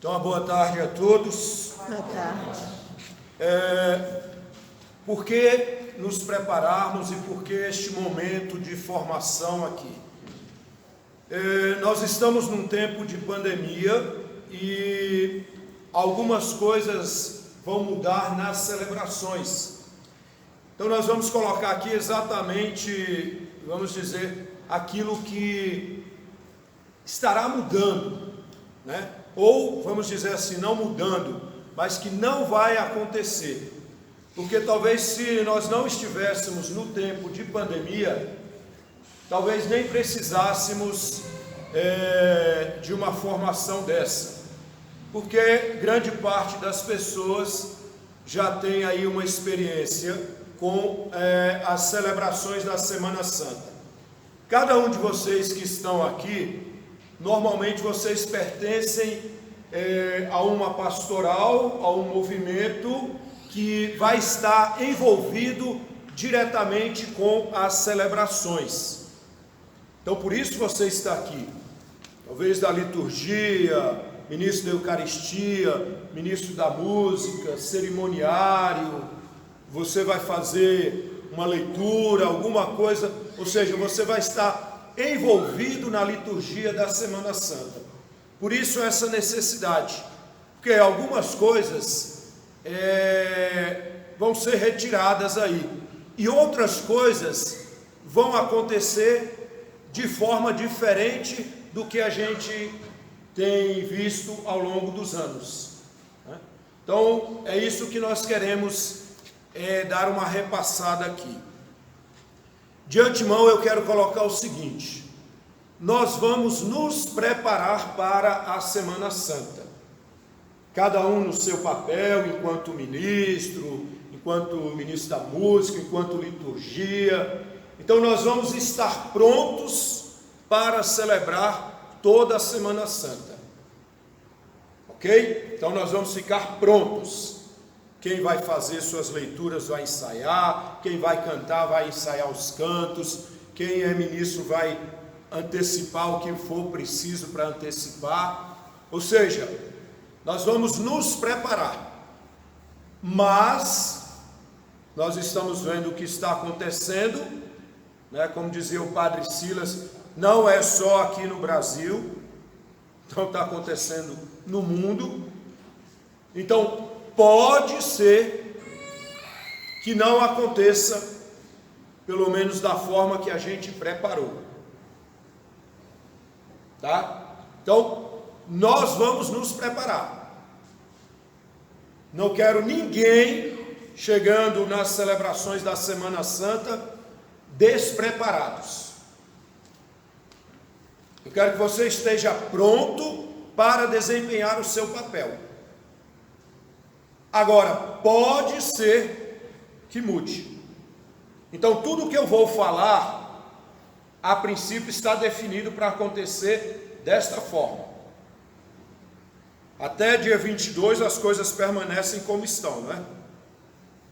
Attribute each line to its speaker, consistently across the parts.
Speaker 1: Então, boa tarde a todos.
Speaker 2: Boa tarde.
Speaker 1: Por que nos prepararmos e por que este momento de formação aqui? Nós estamos num tempo de pandemia e algumas coisas vão mudar nas celebrações. Então, nós vamos colocar aqui exatamente, vamos dizer, aquilo que estará mudando, né? Ou, vamos dizer assim, não mudando, mas que não vai acontecer. Porque talvez se nós não estivéssemos no tempo de pandemia, talvez nem precisássemos de uma formação dessa. Porque grande parte das pessoas já tem aí uma experiência com as celebrações da Semana Santa. Cada um de vocês que estão aqui, normalmente vocês pertencem a uma pastoral, a um movimento que vai estar envolvido diretamente com as celebrações. Então, por isso você está aqui. Talvez da liturgia, ministro da Eucaristia, ministro da música, cerimoniário, você vai fazer uma leitura, alguma coisa, ou seja, você vai estar envolvido na liturgia da Semana Santa. Por isso essa necessidade, porque algumas coisas vão ser retiradas aí, e outras coisas vão acontecer de forma diferente do que a gente tem visto ao longo dos anos, né? Então é isso que nós queremos dar uma repassada aqui. De antemão eu quero colocar o seguinte: nós vamos nos preparar para a Semana Santa, cada um no seu papel, enquanto ministro da música, enquanto liturgia. Então nós vamos estar prontos para celebrar toda a Semana Santa, ok? Então nós vamos ficar prontos. Quem vai fazer suas leituras vai ensaiar, quem vai cantar vai ensaiar os cantos, quem é ministro vai antecipar o que for preciso para antecipar. Ou seja, nós vamos nos preparar, mas nós estamos vendo o que está acontecendo, né? Como dizia o padre Silas, não é só aqui no Brasil, então está acontecendo no mundo. Então pode ser que não aconteça, pelo menos da forma que a gente preparou, tá? Então, nós vamos nos preparar. Não quero ninguém chegando nas celebrações da Semana Santa despreparados. Eu quero que você esteja pronto para desempenhar o seu papel. Agora, pode ser que mude. Então, tudo que eu vou falar, a princípio está definido para acontecer desta forma. Até dia 22 as coisas permanecem como estão, né?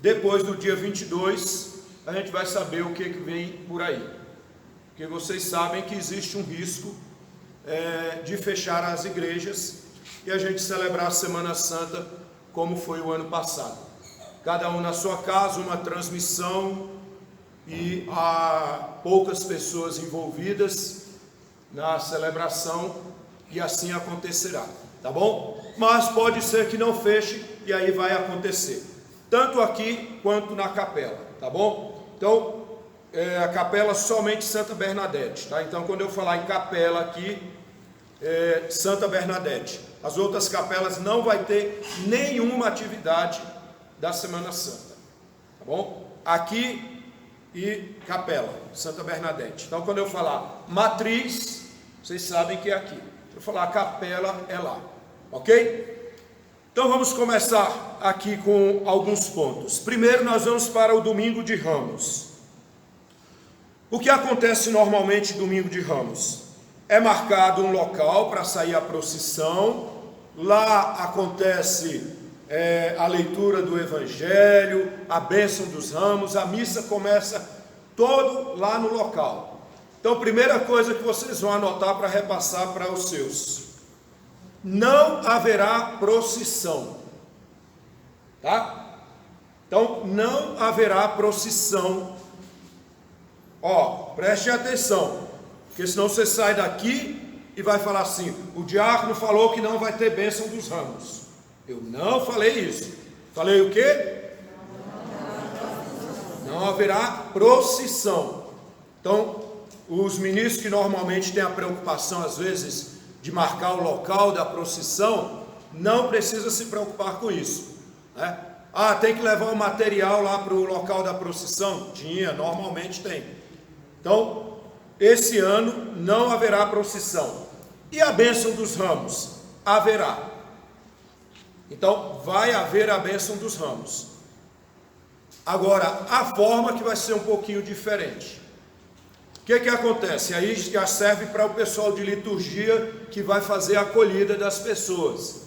Speaker 1: Depois do dia 22, a gente vai saber o que vem por aí. Porque vocês sabem que existe um risco de fechar as igrejas e a gente celebrar a Semana Santa como foi o ano passado. Cada um na sua casa, uma transmissão e há poucas pessoas envolvidas na celebração e assim acontecerá, tá bom? Mas pode ser que não feche e aí vai acontecer, tanto aqui quanto na capela, tá bom? Então, a capela somente Santa Bernadette, tá? Então, quando eu falar em capela aqui, Santa Bernadette. As outras capelas não vai ter nenhuma atividade da Semana Santa, tá bom? Aqui e capela, Santa Bernadette. Então, quando eu falar matriz, vocês sabem que é aqui. Se eu falar capela, é lá, ok? Então, vamos começar aqui com alguns pontos. Primeiro, nós vamos para o Domingo de Ramos. O que acontece normalmente Domingo de Ramos? É marcado um local para sair a procissão, lá acontece a leitura do Evangelho, a bênção dos ramos, a missa começa todo lá no local. Então, primeira coisa que vocês vão anotar para repassar para os seus. não haverá procissão, tá? Então, não haverá procissão. Ó, preste atenção, porque senão você sai daqui e vai falar assim: o diácono falou que não vai ter bênção dos ramos. Eu não falei isso. Falei o quê? Não haverá procissão. Então, os ministros que normalmente têm a preocupação, às vezes, de marcar o local da procissão, não precisa se preocupar com isso, né? Ah, tem que levar o material lá para o local da procissão? Normalmente tem. Então, esse ano não haverá procissão. E a bênção dos ramos? Haverá. Então, vai haver a bênção dos ramos. Agora, a forma que vai ser um pouquinho diferente. O que acontece? Aí já serve para o pessoal de liturgia que vai fazer a acolhida das pessoas.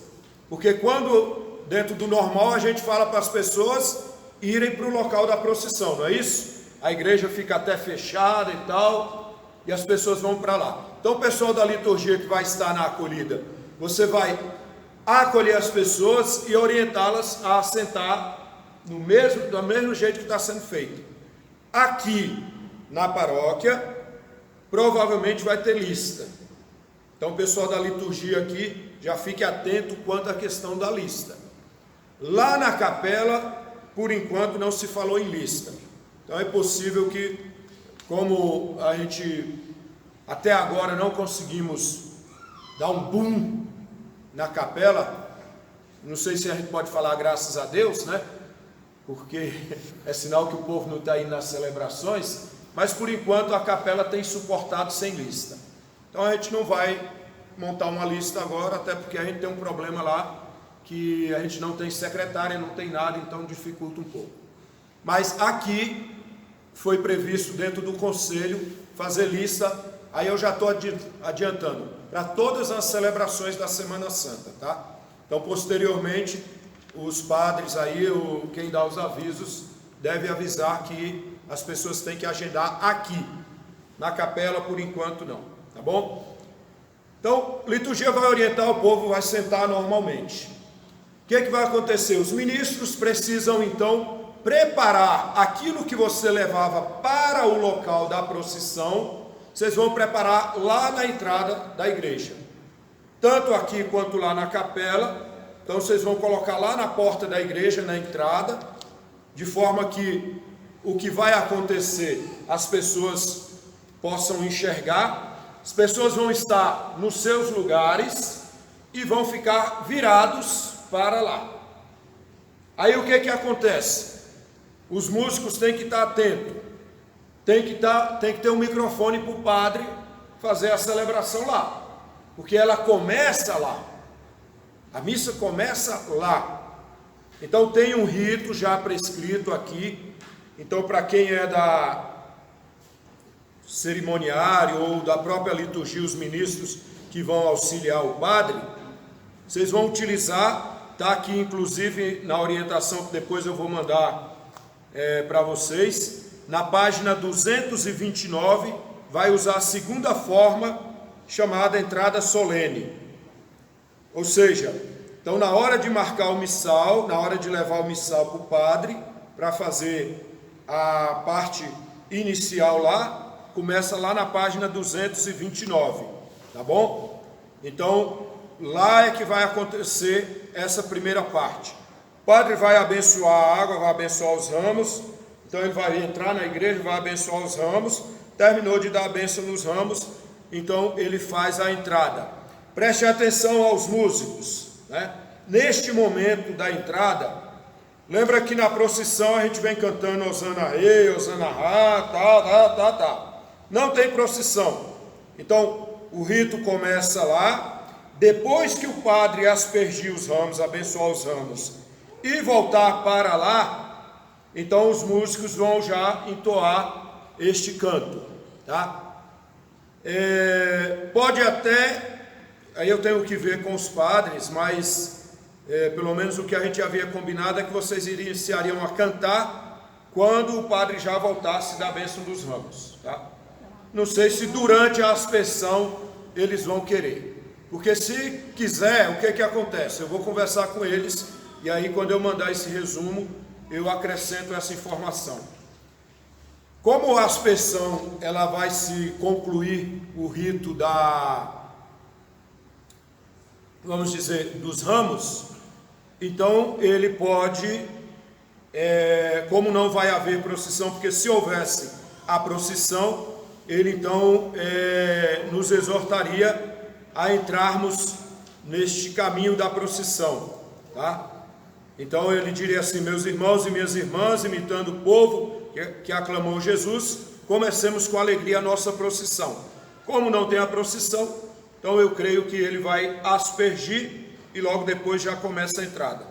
Speaker 1: Porque quando, dentro do normal, a gente fala para as pessoas irem para o local da procissão, não é isso? A igreja fica até fechada e tal, e as pessoas vão para lá. Então, o pessoal da liturgia que vai estar na acolhida, você vai acolher as pessoas e orientá-las a sentar do mesmo jeito que está sendo feito. Aqui na paróquia, provavelmente vai ter lista. Então, o pessoal da liturgia aqui já fique atento quanto à questão da lista. Lá na capela, por enquanto, não se falou em lista. Então, é possível que, como a gente até agora não conseguimos dar um boom na capela, não sei se a gente pode falar graças a Deus, né? Porque é sinal que o povo não está indo nas celebrações, mas por enquanto a capela tem suportado sem lista. Então a gente não vai montar uma lista agora, até porque a gente tem um problema lá, que a gente não tem secretária, não tem nada, então dificulta um pouco. Mas aqui foi previsto dentro do conselho fazer lista, aí eu já estou adiantando, para todas as celebrações da Semana Santa, tá? Então posteriormente, os padres aí, quem dá os avisos, deve avisar que as pessoas têm que agendar aqui, na capela, por enquanto não, tá bom? Então, liturgia vai orientar, o povo vai sentar normalmente. O que vai acontecer? Os ministros precisam então preparar aquilo que você levava para o local da procissão, vocês vão preparar lá na entrada da igreja, tanto aqui quanto lá na capela. Então vocês vão colocar lá na porta da igreja, na entrada, de forma que o que vai acontecer, as pessoas possam enxergar. As pessoas vão estar nos seus lugares e vão ficar virados para lá. Aí o que acontece? Os músicos têm que estar atentos, tem que ter um microfone para o padre fazer a celebração lá, porque ela começa lá. A missa começa lá. Então tem um rito já prescrito aqui. Então, para quem é da cerimoniário ou da própria liturgia, os ministros que vão auxiliar o padre, vocês vão utilizar, está aqui inclusive na orientação que depois eu vou mandar para vocês, na página 229, vai usar a segunda forma, chamada entrada solene. Ou seja, então na hora de marcar o missal, na hora de levar o missal para o padre, para fazer a parte inicial lá, começa lá na página 229, tá bom? Então, lá é que vai acontecer essa primeira parte. O padre vai abençoar a água, vai abençoar os ramos, então ele vai entrar na igreja, vai abençoar os ramos, terminou de dar a bênção nos ramos, então ele faz a entrada. Preste atenção aos músicos, né? Neste momento da entrada, lembra que na procissão a gente vem cantando Osana Rei, Osana Rá, tal. Não tem procissão. Então, o rito começa lá, depois que o padre aspergir os ramos, abençoar os ramos, e voltar para lá, então os músicos vão já entoar este canto, tá? Pode até... Aí eu tenho que ver com os padres, mas pelo menos o que a gente havia combinado é que vocês iniciariam a cantar quando o padre já voltasse da bênção dos ramos, tá? Não sei se durante a aspersão eles vão querer, Porque se quiser, o que acontece? Eu vou conversar com eles e aí quando eu mandar esse resumo, eu acrescento essa informação. Como a aspersão ela vai se concluir o rito vamos dizer, dos ramos, então ele pode, como não vai haver procissão, porque se houvesse a procissão, ele então nos exortaria a entrarmos neste caminho da procissão, tá? Então ele diria assim: meus irmãos e minhas irmãs, imitando o povo que aclamou Jesus, comecemos com alegria a nossa procissão. Como não tem a procissão, então eu creio que ele vai aspergir e logo depois já começa a entrada.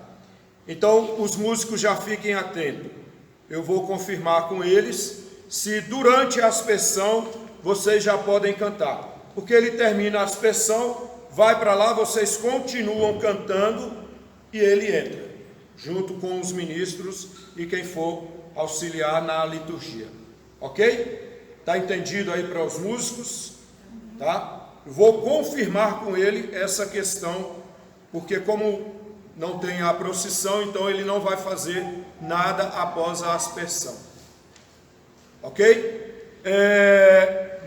Speaker 1: Então os músicos já fiquem atentos, eu vou confirmar com eles se durante a aspersão vocês já podem cantar, porque ele termina a aspersão, vai para lá, vocês continuam cantando e ele entra, junto com os ministros e quem for auxiliar na liturgia, ok? Está entendido aí para os músicos? Tá? Vou confirmar com ele essa questão, porque como não tem a procissão, então ele não vai fazer nada após a aspersão, ok?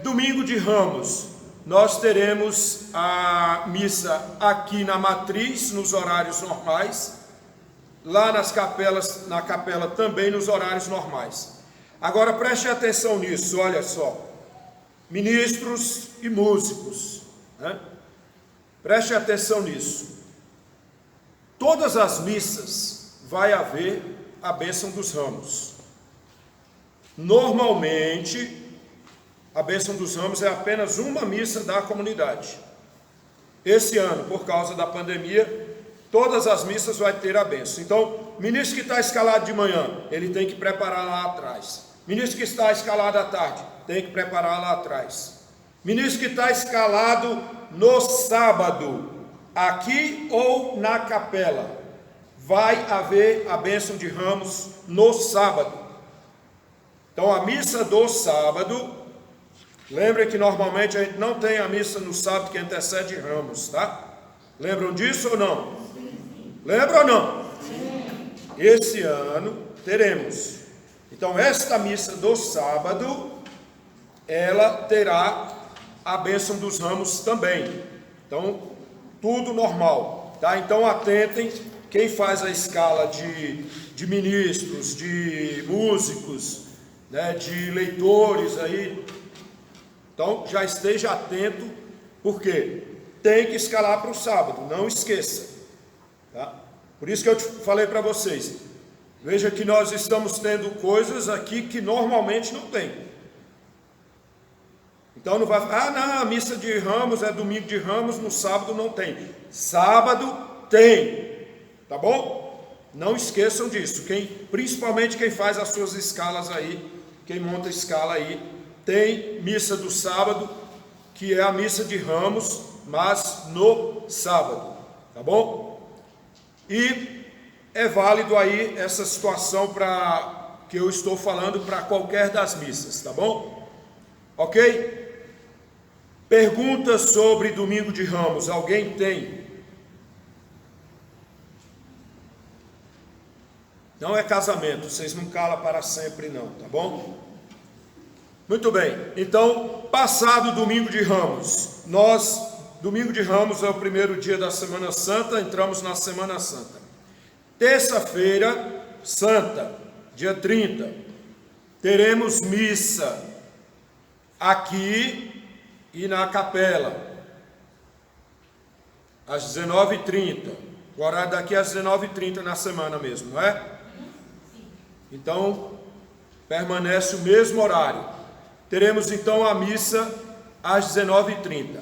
Speaker 1: Domingo de Ramos, nós teremos a missa aqui na matriz, nos horários normais, lá nas capelas, na capela também nos horários normais. Agora preste atenção nisso, olha só, ministros e músicos, né? Preste atenção nisso. Todas as missas vai haver a bênção dos ramos. Normalmente, a bênção dos ramos é apenas uma missa da comunidade. Esse ano, por causa da pandemia, todas as missas vai ter a bênção. Então, ministro que está escalado de manhã, ele tem que preparar lá atrás. Ministro que está escalado à tarde, tem que preparar lá atrás. Ministro que está escalado no sábado, aqui ou na capela, vai haver a bênção de ramos no sábado. Então, a missa do sábado, lembrem que normalmente a gente não tem a missa no sábado que antecede ramos, tá? Lembram disso ou não? Lembram ou não? Esse ano teremos. Então, esta missa do sábado, ela terá a bênção dos ramos também. Então, tudo normal, tá? Então, atentem, quem faz a escala de ministros, de músicos, né, de leitores aí, então já esteja atento, porque tem que escalar para o sábado, não esqueça, tá? Por isso que eu falei para vocês, veja que nós estamos tendo coisas aqui que normalmente não tem. Então não vai falar, não, a missa de Ramos é domingo de Ramos, no sábado não tem. Sábado tem, tá bom? Não esqueçam disso, principalmente quem faz as suas escalas aí, quem monta a escala aí, tem missa do sábado, que é a missa de Ramos, mas no sábado, tá bom? E é válido aí essa situação que eu estou falando para qualquer das missas, tá bom? Ok? Perguntas sobre domingo de Ramos, alguém tem? Não é casamento, vocês não calam para sempre não, tá bom? Muito bem, então, passado domingo de Ramos, domingo de Ramos é o primeiro dia da Semana Santa, entramos na Semana Santa. Terça-feira santa, dia 30, teremos missa aqui e na capela, às 19h30, o horário daqui é às 19h30 na semana mesmo, não é? Então, permanece o mesmo horário. Teremos então a missa às 19h30.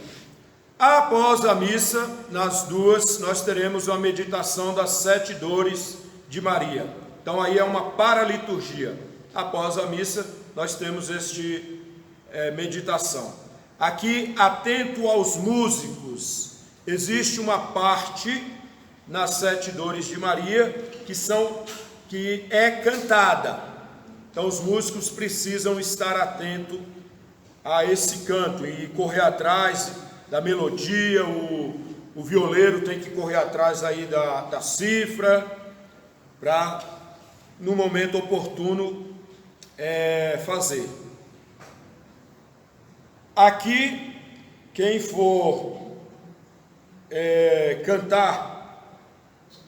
Speaker 1: Após a missa, nas duas, nós teremos a meditação das 7 dores de Maria. Então aí é uma paraliturgia. Após a missa, nós temos meditação. Aqui, atento aos músicos, existe uma parte nas 7 dores de Maria que é cantada. Então os músicos precisam estar atentos a esse canto e correr atrás da melodia, o violeiro tem que correr atrás aí da cifra, para no momento oportuno fazer. Aqui, quem for cantar,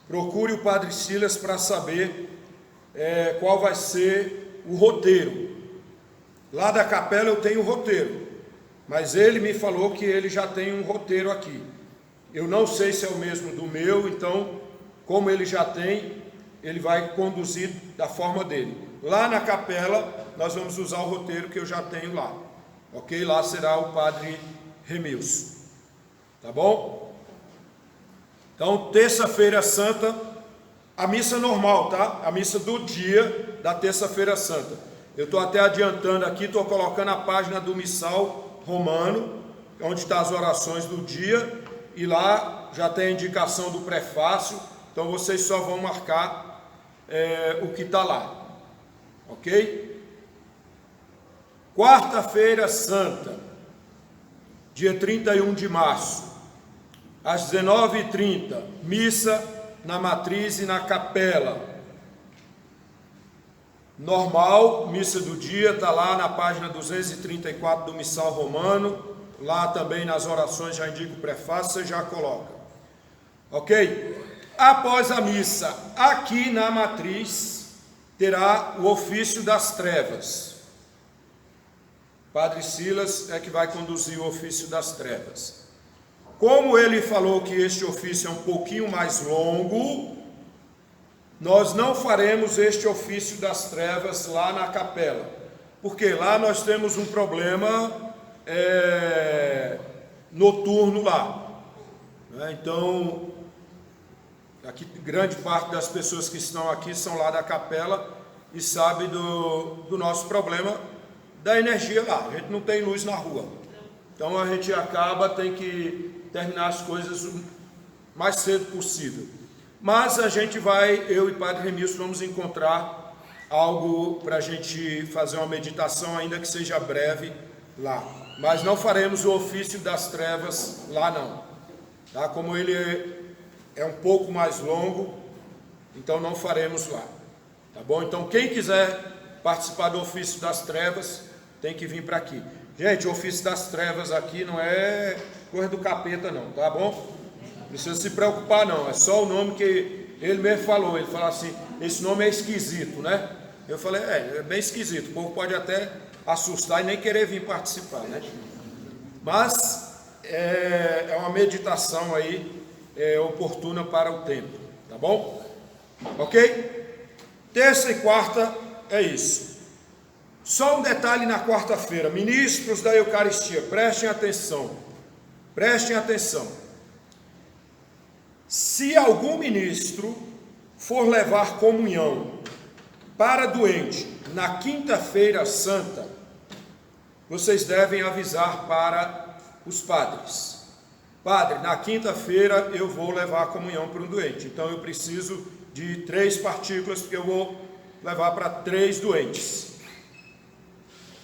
Speaker 1: procure o Padre Silas para saber qual vai ser o roteiro. Lá da capela eu tenho o roteiro, mas ele me falou que ele já tem um roteiro aqui. Eu não sei se é o mesmo do meu, então, como ele já tem, ele vai conduzir da forma dele. Lá na capela, nós vamos usar o roteiro que eu já tenho lá. Ok? Lá será o Padre Remilson. Tá bom? Então, terça-feira santa, a missa normal, tá? A missa do dia da terça-feira santa. Eu estou até adiantando aqui, estou colocando a página do Missal Romano, onde está as orações do dia, e lá já tem a indicação do prefácio, então vocês só vão marcar o que está lá, ok? Quarta-feira santa, dia 31 de março, às 19h30, missa na matriz e na capela. Normal, missa do dia, está lá na página 234 do Missal Romano, lá também nas orações já indica o prefácio, você já coloca, ok? Após a missa, aqui na matriz, terá o ofício das trevas. Padre Silas é que vai conduzir o ofício das trevas. Como ele falou que este ofício é um pouquinho mais longo, nós não faremos este ofício das trevas lá na capela, porque lá nós temos um problema noturno lá, né? Então, aqui grande parte das pessoas que estão aqui são lá da capela e sabem do nosso problema da energia lá. A gente não tem luz na rua, então a gente tem que terminar as coisas o mais cedo possível. Mas a gente eu e Padre Remilson vamos encontrar algo para a gente fazer uma meditação, ainda que seja breve lá. Mas não faremos o ofício das trevas lá não, tá? Como ele é um pouco mais longo, então não faremos lá, tá bom? Então quem quiser participar do ofício das trevas, tem que vir para aqui. Gente, o ofício das trevas aqui não é coisa do capeta não, tá bom? Não precisa se preocupar não, é só o nome que ele mesmo falou. Ele falou assim, esse nome é esquisito, né? Eu falei, é bem esquisito, o povo pode até assustar e nem querer vir participar, né? Mas é uma meditação aí oportuna para o tempo, tá bom? Ok? Terça e quarta é isso. Só um detalhe na quarta-feira, ministros da Eucaristia, prestem atenção, prestem atenção. Se algum ministro for levar comunhão para doente na quinta-feira santa, vocês devem avisar para os padres. Padre, na quinta-feira eu vou levar a comunhão para um doente, então eu preciso de 3 partículas, porque eu vou levar para 3 doentes.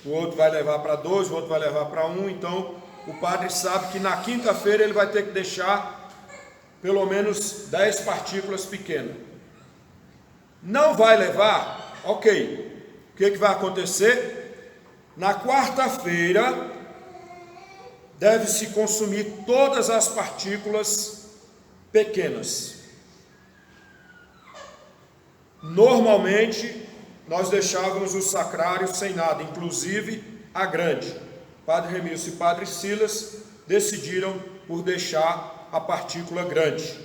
Speaker 1: O outro vai levar para 2, o outro vai levar para 1, então o padre sabe que na quinta-feira ele vai ter que deixar pelo menos 10 partículas pequenas. Não vai levar? Ok. O que vai acontecer? Na quarta-feira, deve-se consumir todas as partículas pequenas. Normalmente, nós deixávamos o sacrário sem nada, inclusive a grande. Padre Remilson e Padre Silas decidiram por deixar a partícula grande,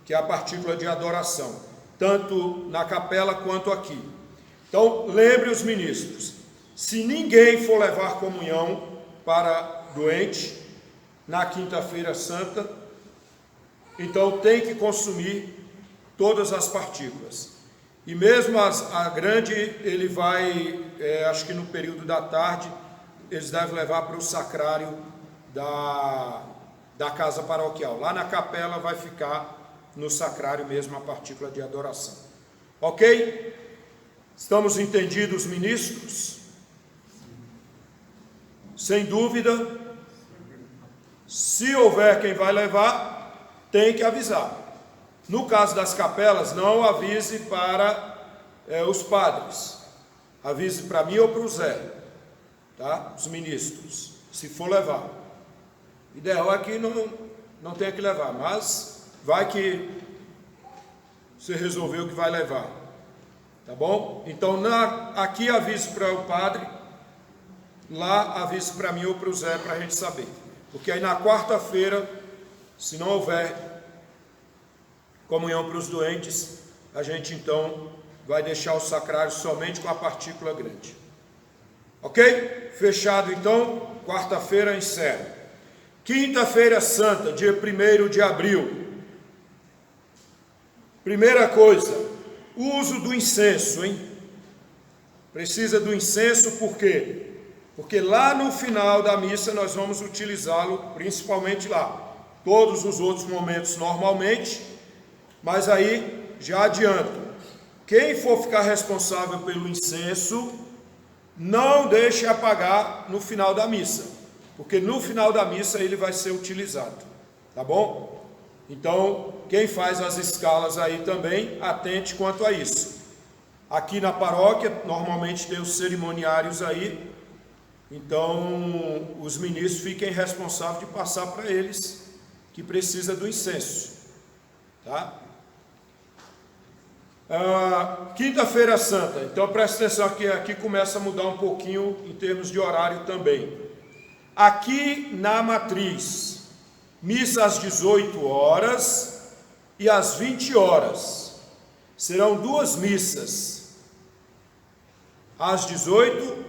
Speaker 1: que é a partícula de adoração, tanto na capela quanto aqui. Então, lembre os ministros, se ninguém for levar comunhão para doente, na quinta-feira santa, então tem que consumir todas as partículas. E mesmo a grande, ele vai, acho que no período da tarde, eles devem levar para o sacrário da casa paroquial. Lá na capela vai ficar no sacrário mesmo a partícula de adoração. Ok? Estamos entendidos, ministros? Sem dúvida? Se houver quem vai levar, tem que avisar. No caso das capelas, não avise para os padres. Avise para mim ou para o Zé, tá? Os ministros, se for levar. O ideal é que não tenha que levar, mas vai que você resolveu que vai levar, tá bom? Então, aqui avise para o padre, lá avise para mim ou para o Zé, para a gente saber. Porque aí na quarta-feira, se não houver comunhão para os doentes, a gente então vai deixar o sacrário somente com a partícula grande. Ok? Fechado então, quarta-feira encerra. Quinta-feira Santa, dia 1º de abril. Primeira coisa, uso do incenso, hein? Precisa do incenso por quê? Porque lá no final da missa nós vamos utilizá-lo, principalmente lá. Todos os outros momentos normalmente, mas aí já adianto. Quem for ficar responsável pelo incenso, não deixe apagar no final da missa, porque no final da missa ele vai ser utilizado, tá bom? Então, quem faz as escalas aí também, atente quanto a isso. Aqui na paróquia, normalmente tem os cerimoniários aí, então os ministros fiquem responsáveis de passar para eles que precisa do incenso, tá? Quinta-feira Santa, então presta atenção que aqui começa a mudar um pouquinho em termos de horário também. Aqui na matriz, missa às 18 horas e às 20 horas. Serão duas missas, às 18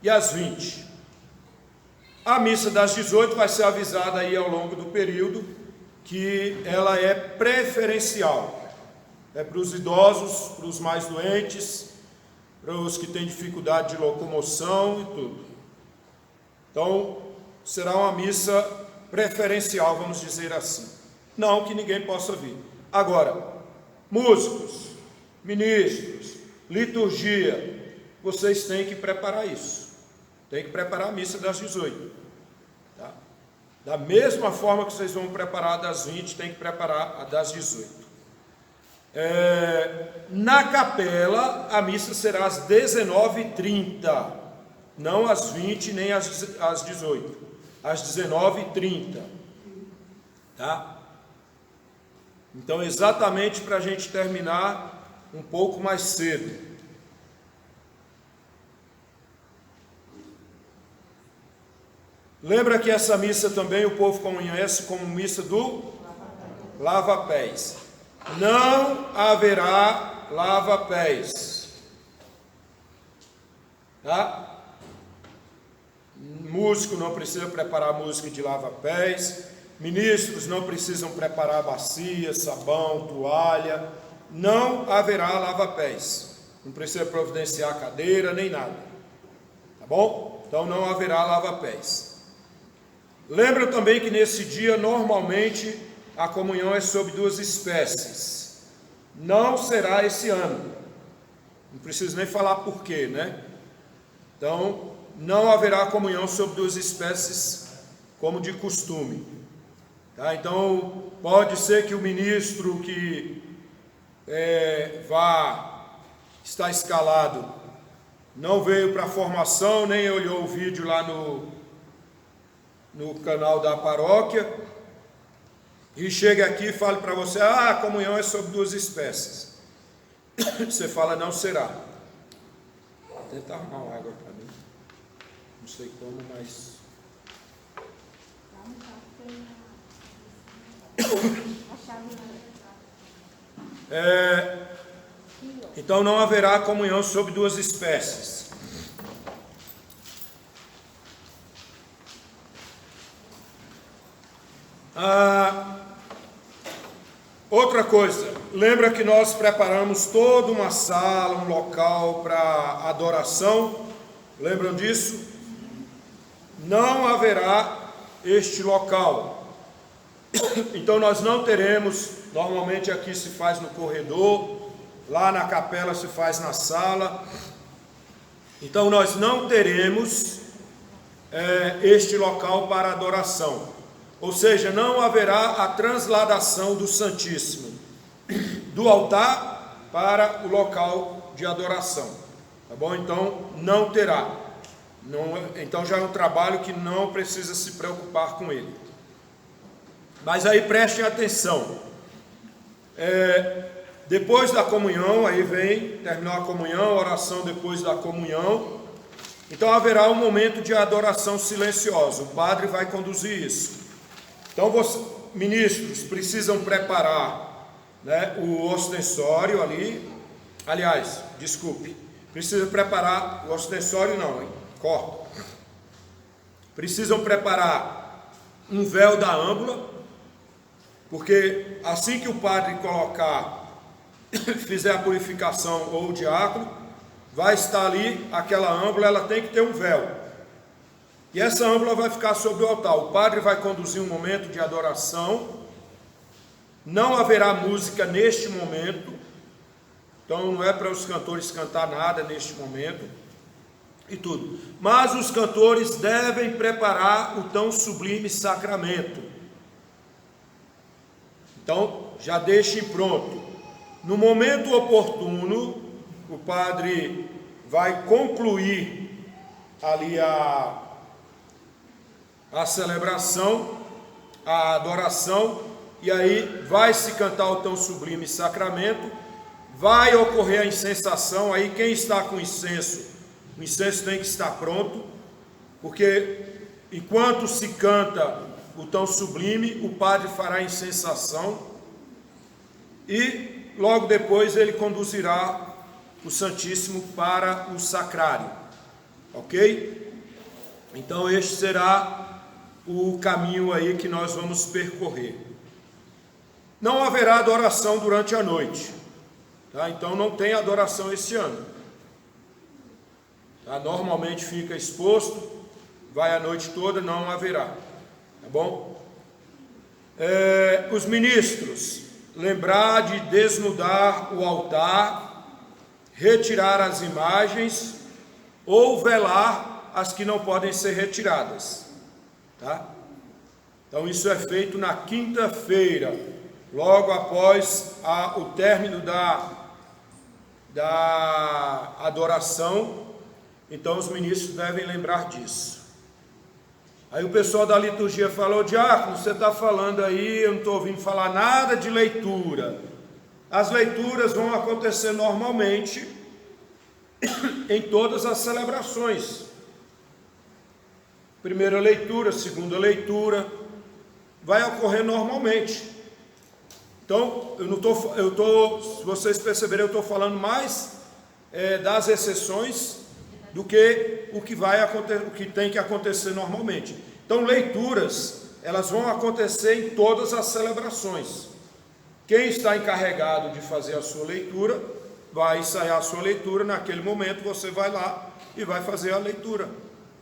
Speaker 1: e às 20. A missa das 18 vai ser avisada aí ao longo do período que ela é preferencial. É para os idosos, para os mais doentes, para os que têm dificuldade de locomoção e tudo. Então, será uma missa preferencial, vamos dizer assim. Não que ninguém possa vir. Agora, músicos, ministros, liturgia, vocês têm que preparar isso. Tem que preparar a missa das 18. Tá? Da mesma forma que vocês vão preparar a das 20, tem que preparar a das 18. Na capela, a missa será às 19h30, não às 20 nem às 18, às 19h30, tá? Então, exatamente para a gente terminar um pouco mais cedo. Lembra que essa missa também o povo conhece como missa do lava-pés. Não haverá lava-pés, tá? Músico não precisa preparar música de lava-pés, ministros não precisam preparar bacia, sabão, toalha, não haverá lava-pés, não precisa providenciar cadeira nem nada, tá bom? Então não haverá lava-pés. Lembra também que nesse dia normalmente a comunhão é sob duas espécies. Não será esse ano. Não preciso nem falar porquê, né? Então, não haverá comunhão sob duas espécies, como de costume. Tá? Então, pode ser que o ministro que está escalado não veio para a formação, nem olhou o vídeo lá no canal da paróquia, e chega aqui e fala para você, a comunhão é sobre duas espécies. Você fala, não será. Vou tentar arrumar uma água para mim. Não sei como, mas... Então não haverá comunhão sobre duas espécies. Outra coisa, lembra que nós preparamos toda uma sala, um local para adoração? Lembram disso? Não haverá este local. Então nós não teremos, normalmente aqui se faz no corredor, lá na capela se faz na sala. Então nós não teremos este local para adoração. Ou seja, não haverá a transladação do Santíssimo do altar para o local de adoração, tá bom? Então não terá. Então já é um trabalho que não precisa se preocupar com ele. Mas aí prestem atenção. Depois da comunhão, aí vem, terminou a comunhão, oração depois da comunhão. Então haverá um momento de adoração silenciosa. O padre vai conduzir isso. Então, ministros precisam preparar, né, o ostensório ali. Aliás, desculpe, precisa preparar o ostensório, não, hein? Corta. Precisam preparar um véu da âmbula, porque assim que o padre fizer a purificação ou o diácono, vai estar ali aquela âmbula, ela tem que ter um véu. E essa âmbula vai ficar sobre o altar. O padre vai conduzir um momento de adoração. Não haverá música neste momento. Então não é para os cantores cantar nada neste momento. E tudo. Mas os cantores devem preparar o tão sublime sacramento. Então já deixem pronto. No momento oportuno, o padre vai concluir ali a celebração, a adoração, e aí vai se cantar o tão sublime sacramento, vai ocorrer a incensação. Aí quem está com incenso, o incenso tem que estar pronto, porque enquanto se canta o tão sublime, o padre fará a incensação, e logo depois ele conduzirá o Santíssimo para o sacrário, ok? Então este será o caminho aí que nós vamos percorrer. Não haverá adoração durante a noite, tá? Então não tem adoração esse ano, tá? Normalmente fica exposto, vai a noite toda, não haverá, tá bom? Os ministros, lembrar de desnudar o altar, retirar as imagens ou velar as que não podem ser retiradas, tá? Então isso é feito na quinta-feira, logo após o término da adoração. Então os ministros devem lembrar disso. Aí o pessoal da liturgia falou: diácono, você está falando aí, eu não estou ouvindo falar nada de leitura. As leituras vão acontecer normalmente em todas as celebrações. Primeira leitura, segunda leitura, vai ocorrer normalmente. Então, se vocês perceberem, eu estou falando mais das exceções do que o que tem que acontecer normalmente. Então, leituras, elas vão acontecer em todas as celebrações. Quem está encarregado de fazer a sua leitura, vai ensaiar a sua leitura, naquele momento você vai lá e vai fazer a leitura.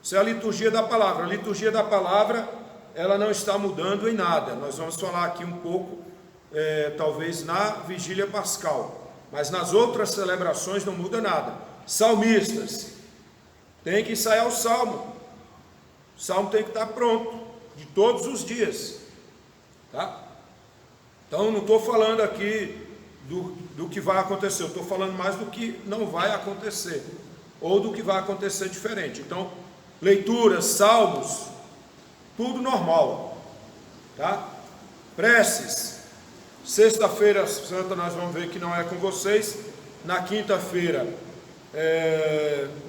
Speaker 1: Isso é a liturgia da palavra. A liturgia da palavra, ela não está mudando em nada. Nós vamos falar aqui um pouco, talvez na vigília pascal, mas nas outras celebrações não muda nada. Salmistas, tem que ensaiar o salmo. O salmo tem que estar pronto, de todos os dias, tá? Então não estou falando aqui do que vai acontecer, eu estou falando mais do que não vai acontecer, ou do que vai acontecer diferente. Então, leituras, salmos, tudo normal, tá? Preces, sexta-feira santa nós vamos ver que não é com vocês. Na quinta-feira,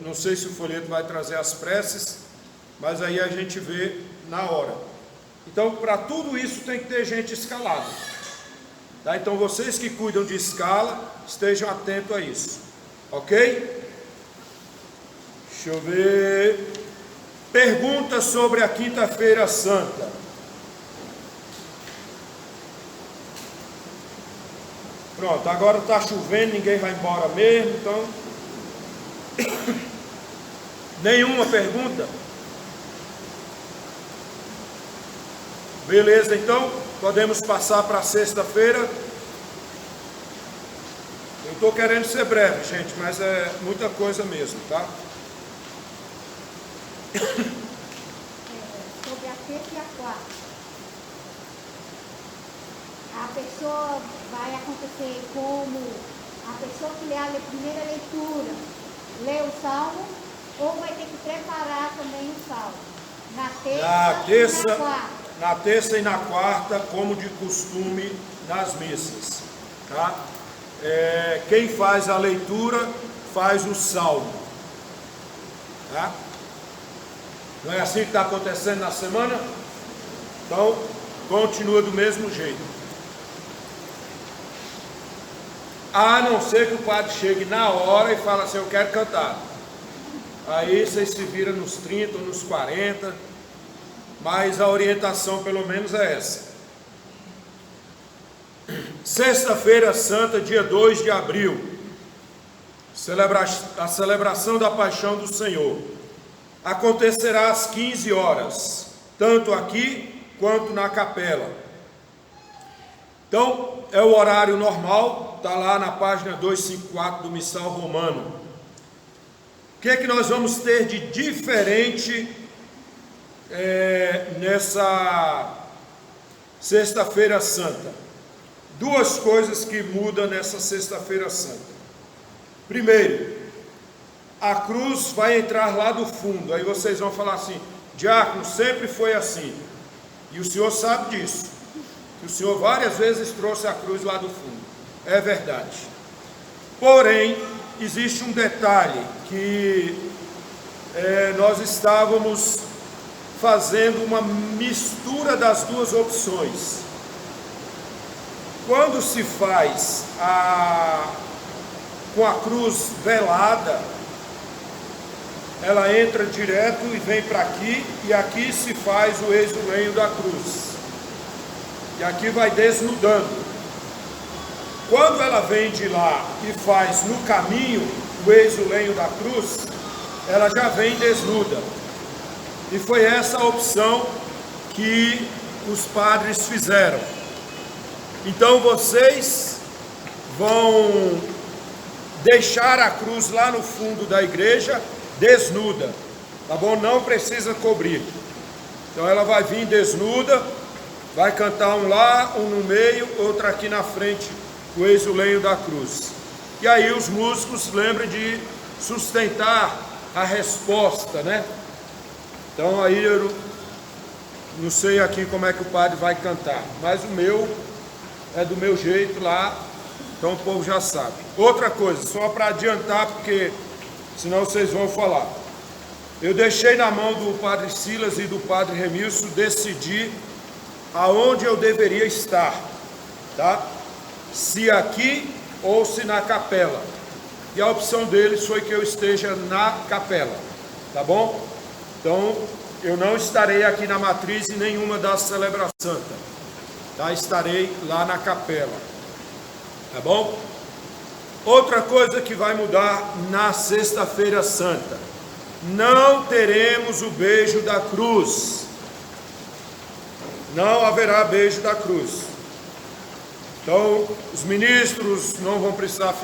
Speaker 1: não sei se o folheto vai trazer as preces, mas aí a gente vê na hora. Então, para tudo isso tem que ter gente escalada, tá? Então vocês que cuidam de escala, estejam atentos a isso, ok? Deixa eu ver. Perguntas sobre a quinta-feira santa. Pronto, agora está chovendo, ninguém vai embora mesmo, então nenhuma pergunta? Beleza, então podemos passar para sexta-feira. Eu estou querendo ser breve, gente, mas é muita coisa mesmo, tá?
Speaker 2: Sobre a terça e a quarta. pessoa vai acontecer como a pessoa que lê a primeira leitura, lê o salmo, ou vai ter que preparar também o salmo? Na terça e na quarta.
Speaker 1: Na terça e na quarta, como de costume nas missas. Tá? Quem faz a leitura faz o salmo. Tá? Não é assim que está acontecendo na semana? Então, continua do mesmo jeito. A não ser que o padre chegue na hora e fale assim, eu quero cantar. Aí vocês se viram nos 30 ou nos 40, mas a orientação pelo menos é essa. Sexta-feira Santa, dia 2 de abril, a celebração da Paixão do Senhor. Acontecerá às 15 horas, tanto aqui quanto na capela. Então, é o horário normal, está lá na página 254 do Missal Romano. O que é que nós vamos ter de diferente nessa Sexta-feira Santa? Duas coisas que mudam nessa Sexta-feira Santa. Primeiro, a cruz vai entrar lá do fundo. Aí vocês vão falar assim, diácono, sempre foi assim. E o senhor sabe disso. Que o senhor várias vezes trouxe a cruz lá do fundo. É verdade. Porém, existe um detalhe que nós estávamos fazendo uma mistura das duas opções. Quando se faz com a cruz velada, ela entra direto e vem para aqui, e aqui se faz o exulenho da cruz. E aqui vai desnudando. Quando ela vem de lá e faz no caminho o exulenho da cruz, ela já vem desnuda. E foi essa a opção que os padres fizeram. Então vocês vão deixar a cruz lá no fundo da igreja desnuda, tá bom? Não precisa cobrir. Então ela vai vir desnuda, vai cantar um lá, um no meio, outro aqui na frente, o exulenho da cruz. E aí os músicos lembrem de sustentar a resposta, né? Então aí eu não sei aqui como é que o padre vai cantar, mas o meu é do meu jeito lá, então o povo já sabe. Outra coisa, só para adiantar, porque senão vocês vão falar. Eu deixei na mão do padre Silas e do padre Remilson decidir aonde eu deveria estar, tá? Se aqui ou se na capela. E a opção deles foi que eu esteja na capela, tá bom? Então, eu não estarei aqui na matriz em nenhuma das celebrações santas, tá? Estarei lá na capela, tá bom? Outra coisa que vai mudar na Sexta-feira Santa: não teremos o beijo da cruz. Não haverá beijo da cruz. Então, os ministros não vão precisar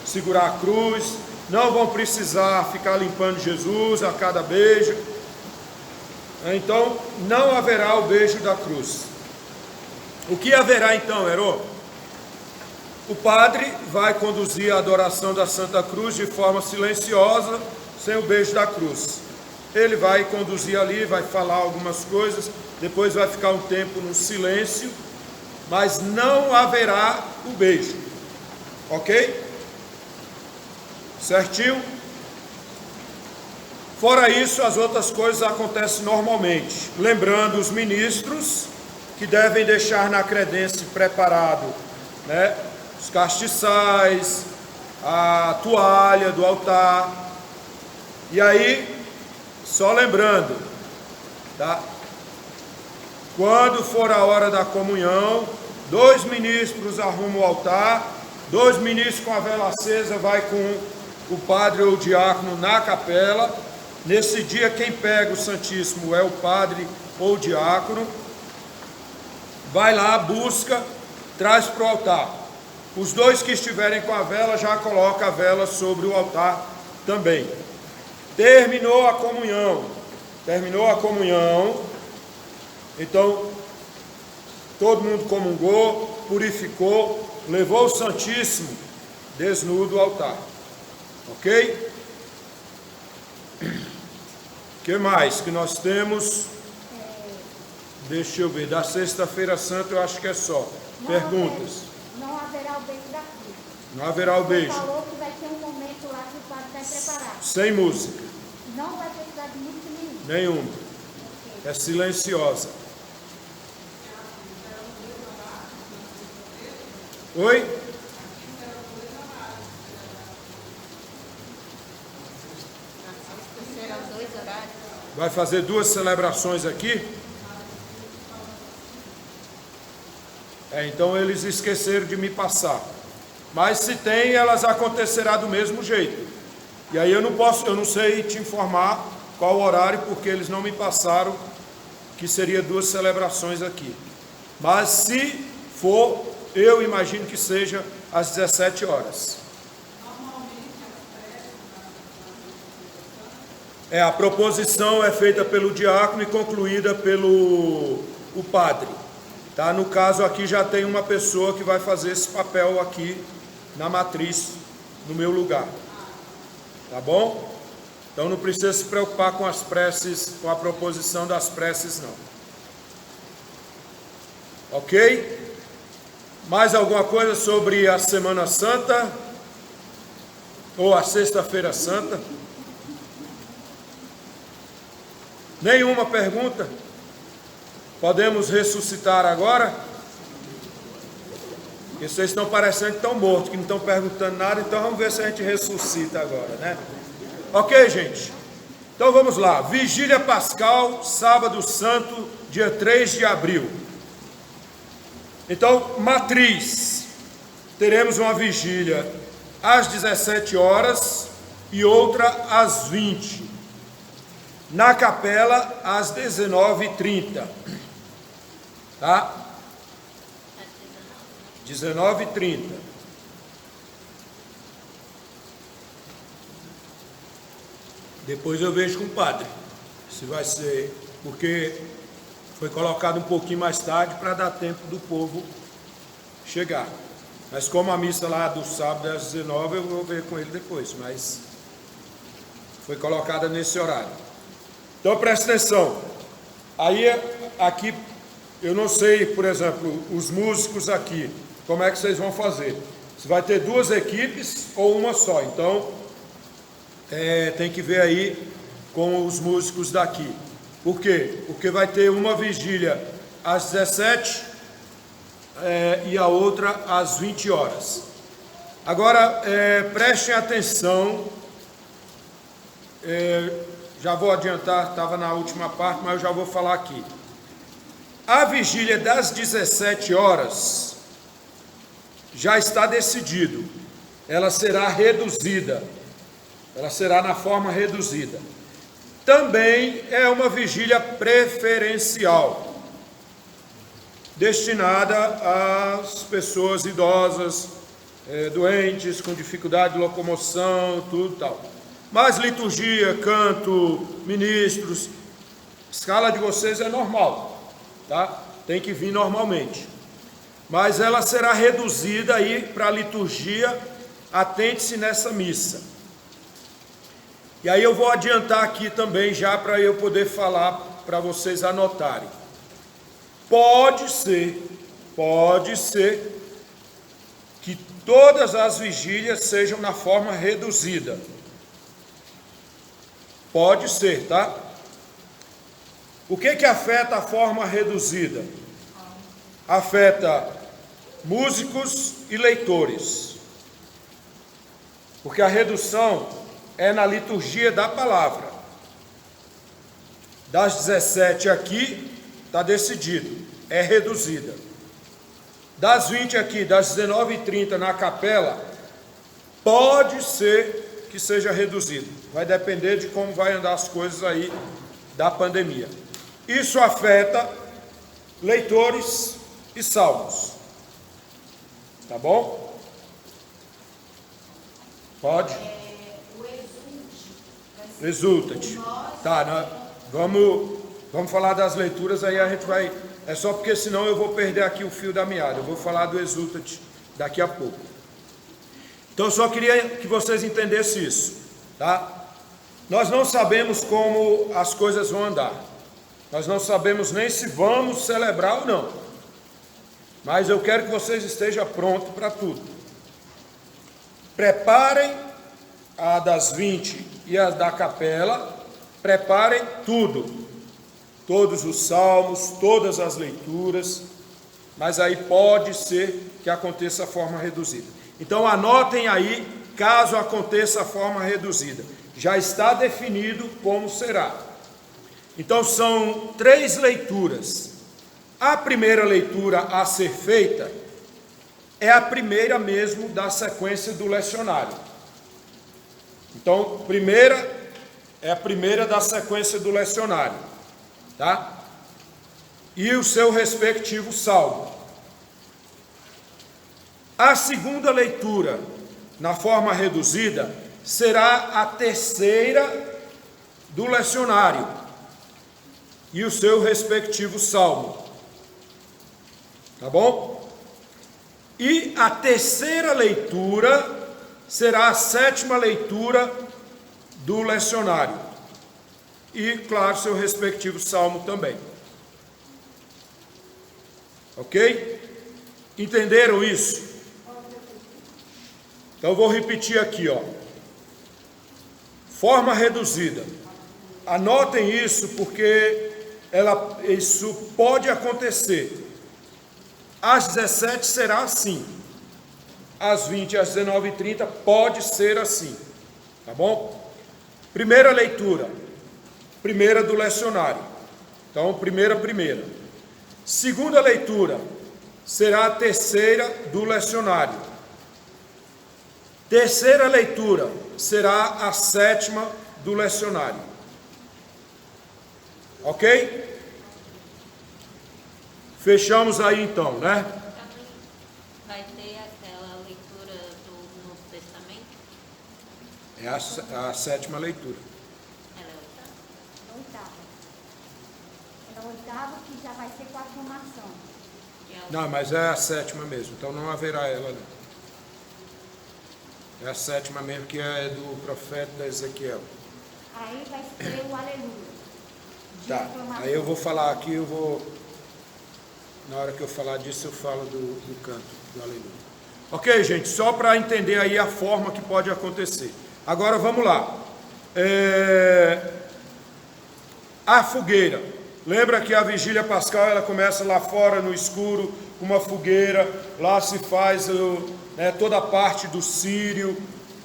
Speaker 1: segurar a cruz, não vão precisar ficar limpando Jesus a cada beijo. Então, não haverá o beijo da cruz. O que haverá então, Herô? O padre vai conduzir a adoração da Santa Cruz de forma silenciosa, sem o beijo da cruz. Ele vai conduzir ali, vai falar algumas coisas, depois vai ficar um tempo no silêncio, mas não haverá o beijo, ok? Certinho? Fora isso, as outras coisas acontecem normalmente. Lembrando os ministros que devem deixar na credência preparado, né, os castiçais, a toalha do altar. E aí, só lembrando, tá? Quando for a hora da comunhão, 2 ministros arrumam o altar, 2 ministros com a vela acesa vai com o padre ou o diácono na capela. Nesse dia quem pega o Santíssimo é o padre ou o diácono. Vai lá, busca, traz para o altar. Os 2 que estiverem com a vela já coloca a vela sobre o altar também. Terminou a comunhão. Então todo mundo comungou, purificou, levou o Santíssimo desnudo ao altar. Ok? O que mais que nós temos? Deixa eu ver, da Sexta-feira Santa eu acho que é só. Perguntas?
Speaker 2: Não haverá o beijo da cruz.
Speaker 1: Não haverá o beijo.
Speaker 2: Ele falou que vai ter um momento lá que o padre vai preparar.
Speaker 1: Sem música.
Speaker 2: Não vai precisar de música nenhuma.
Speaker 1: Nenhuma. É silenciosa. Oi?
Speaker 2: Serão 2 horários.
Speaker 1: Vai fazer 2 celebrações aqui? Então eles esqueceram de me passar. Mas se tem, elas acontecerá do mesmo jeito. E aí eu não sei te informar qual o horário, porque eles não me passaram que seria 2 celebrações aqui. Mas se for, eu imagino que seja às 17 horas. A proposição é feita pelo diácono e concluída pelo o padre. Tá? No caso aqui já tem uma pessoa que vai fazer esse papel aqui na matriz, no meu lugar. Tá bom? Então não precisa se preocupar com as preces, com a proposição das preces não. Ok? Mais alguma coisa sobre a Semana Santa? Ou a Sexta-feira Santa? Nenhuma pergunta? Podemos ressuscitar agora? Porque vocês estão parecendo que estão mortos, que não estão perguntando nada, então vamos ver se a gente ressuscita agora, né? Ok, gente? Então vamos lá. Vigília Pascal, Sábado Santo, dia 3 de abril. Então, matriz. Teremos uma vigília às 17 horas e outra às 20. Na capela, às 19h30. Tá? 19h30. Depois eu vejo com o padre se vai ser, porque foi colocado um pouquinho mais tarde para dar tempo do povo chegar. Mas como a missa lá do sábado às 19h, eu vou ver com ele depois, mas foi colocada nesse horário. Então presta atenção. Aí aqui eu não sei, por exemplo, os músicos aqui, como é que vocês vão fazer? Se vai ter 2 equipes ou uma só. Então tem que ver aí com os músicos daqui. Por quê? Porque vai ter uma vigília às 17 e a outra às 20 horas. Agora, prestem atenção, já vou adiantar, estava na última parte, mas eu já vou falar aqui. A vigília das 17 horas já está decidido, ela será reduzida, ela será na forma reduzida. Também é uma vigília preferencial, destinada às pessoas idosas, doentes, com dificuldade de locomoção, tudo tal. Mas liturgia, canto, ministros, escala de vocês é normal, tá? Tem que vir normalmente. Mas ela será reduzida aí para a liturgia, atente-se nessa missa. E aí eu vou adiantar aqui também já para eu poder falar para vocês anotarem. Pode ser que todas as vigílias sejam na forma reduzida. Pode ser, tá? O que afeta a forma reduzida? Afeta músicos e leitores. Porque a redução é na liturgia da palavra. Das 17 aqui, está decidido, é reduzida. Das 20 aqui, das 19h30 na capela, pode ser que seja reduzido. Vai depender de como vai andar as coisas aí da pandemia. Isso afeta leitores e salmos. Tá bom? Pode? Exulta-te. Tá, vamos falar das leituras, aí a gente vai É só porque senão eu vou perder aqui o fio da meada. Eu vou falar do Exultate daqui a pouco. Então eu só queria que vocês entendessem isso, tá? Nós não sabemos como as coisas vão andar. Nós não sabemos nem se vamos celebrar ou não. Mas eu quero que vocês estejam prontos para tudo. Preparem a das 20 e a da capela. Preparem tudo. Todos os salmos, todas as leituras. Mas aí pode ser que aconteça a forma reduzida. Então anotem aí, caso aconteça a forma reduzida. Já está definido como será. Então são 3 leituras. A primeira leitura a ser feita é a primeira mesmo da sequência do lecionário. Então, é a primeira da sequência do lecionário, tá? E o seu respectivo salmo. A segunda leitura, na forma reduzida, será a terceira do lecionário e o seu respectivo salmo. Tá bom? E a terceira leitura será a 7ª leitura do lecionário. E, claro, seu respectivo salmo também. Ok? Entenderam isso? Então, eu vou repetir aqui, ó. Forma reduzida. Anotem isso, porque isso pode acontecer. Às 17 será assim. Às 20 e às 19h30 pode ser assim. Tá bom? Primeira leitura. Primeira do lecionário. Então, primeira. Segunda leitura será a terceira do lecionário. Terceira leitura será a 7ª do lecionário. Ok? Fechamos aí então, né?
Speaker 3: Também vai ter aquela leitura do Novo Testamento?
Speaker 1: É a 7ª leitura.
Speaker 3: Ela é
Speaker 2: Oitava. É a oitava que já vai ser com a formação.
Speaker 1: Não, mas é a 7ª mesmo, então não haverá ela não. É a 7ª mesmo, que é do profeta Ezequiel.
Speaker 2: Aí vai ser o aleluia. De
Speaker 1: Tá,
Speaker 2: aclamação.
Speaker 1: aí eu vou falar aqui, na hora que eu falar disso, eu falo do canto, do aleluia. Ok, gente, só para entender aí a forma que pode acontecer. Agora vamos lá. A fogueira. Lembra que a vigília pascal, ela começa lá fora no escuro, com uma fogueira, lá se faz toda a parte do círio,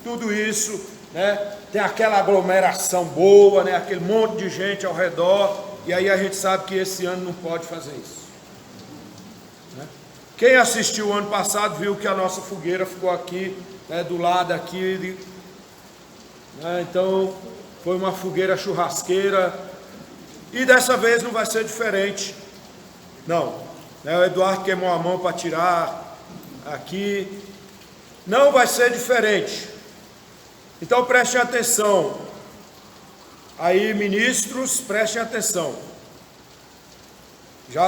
Speaker 1: tudo isso, né? Tem aquela aglomeração boa, né? Aquele monte de gente ao redor, e aí a gente sabe que esse ano não pode fazer isso. Né? Quem assistiu o ano passado viu que a nossa fogueira ficou aqui, né, do lado aqui, né? Então foi uma fogueira churrasqueira, e dessa vez não vai ser diferente, não. Né? O Eduardo queimou a mão para tirar aqui, não vai ser diferente. Então prestem atenção, aí ministros, prestem atenção. Já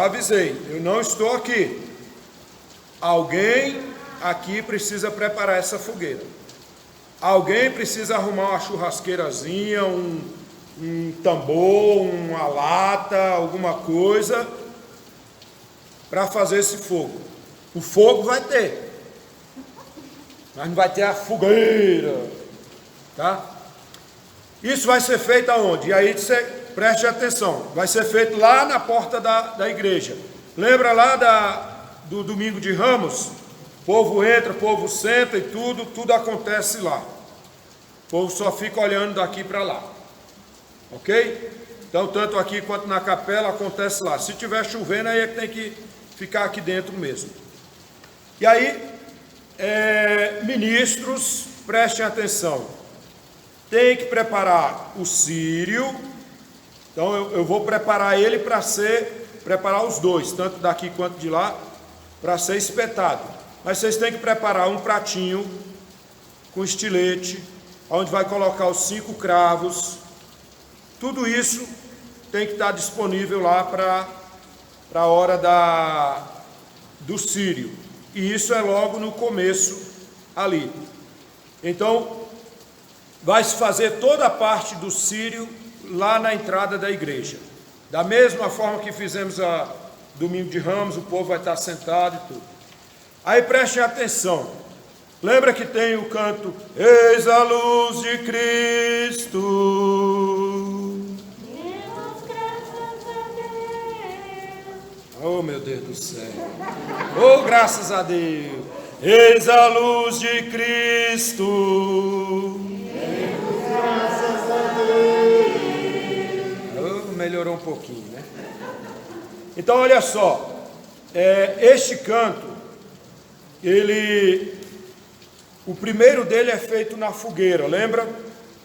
Speaker 1: avisei, eu não estou aqui. Alguém aqui precisa preparar essa fogueira. Alguém precisa arrumar uma churrasqueirazinha, um tambor, uma lata, alguma coisa para fazer esse fogo. O fogo vai ter, mas não vai ter a fogueira, tá? Isso vai ser feito aonde? E aí você preste atenção, vai ser feito lá na porta da igreja. Lembra lá do domingo de Ramos? O povo entra, o povo senta e tudo acontece lá. O povo só fica olhando daqui para lá. Ok? Então, tanto aqui quanto na capela acontece lá. Se tiver chovendo, aí é que tem que ficar aqui dentro mesmo. E aí, ministros, prestem atenção. Tem que preparar o círio. Então, eu vou preparar ele preparar os dois, tanto daqui quanto de lá, para ser espetado. Mas vocês têm que preparar um pratinho com estilete, onde vai colocar os 5 cravos. Tudo isso tem que estar disponível lá para a hora do círio. E isso é logo no começo ali. Então, vai se fazer toda a parte do círio lá na entrada da igreja. Da mesma forma que fizemos a Domingo de Ramos, o povo vai estar sentado e tudo. Aí prestem atenção. Lembra que tem o canto Eis a luz de Cristo.
Speaker 2: Demos graças a Deus.
Speaker 1: Oh, meu Deus do céu. Oh, graças a Deus. Eis a luz de Cristo.
Speaker 2: Demos graças a Deus.
Speaker 1: Oh, melhorou um pouquinho, né? Então, olha só. Este canto, o primeiro dele é feito na fogueira, lembra?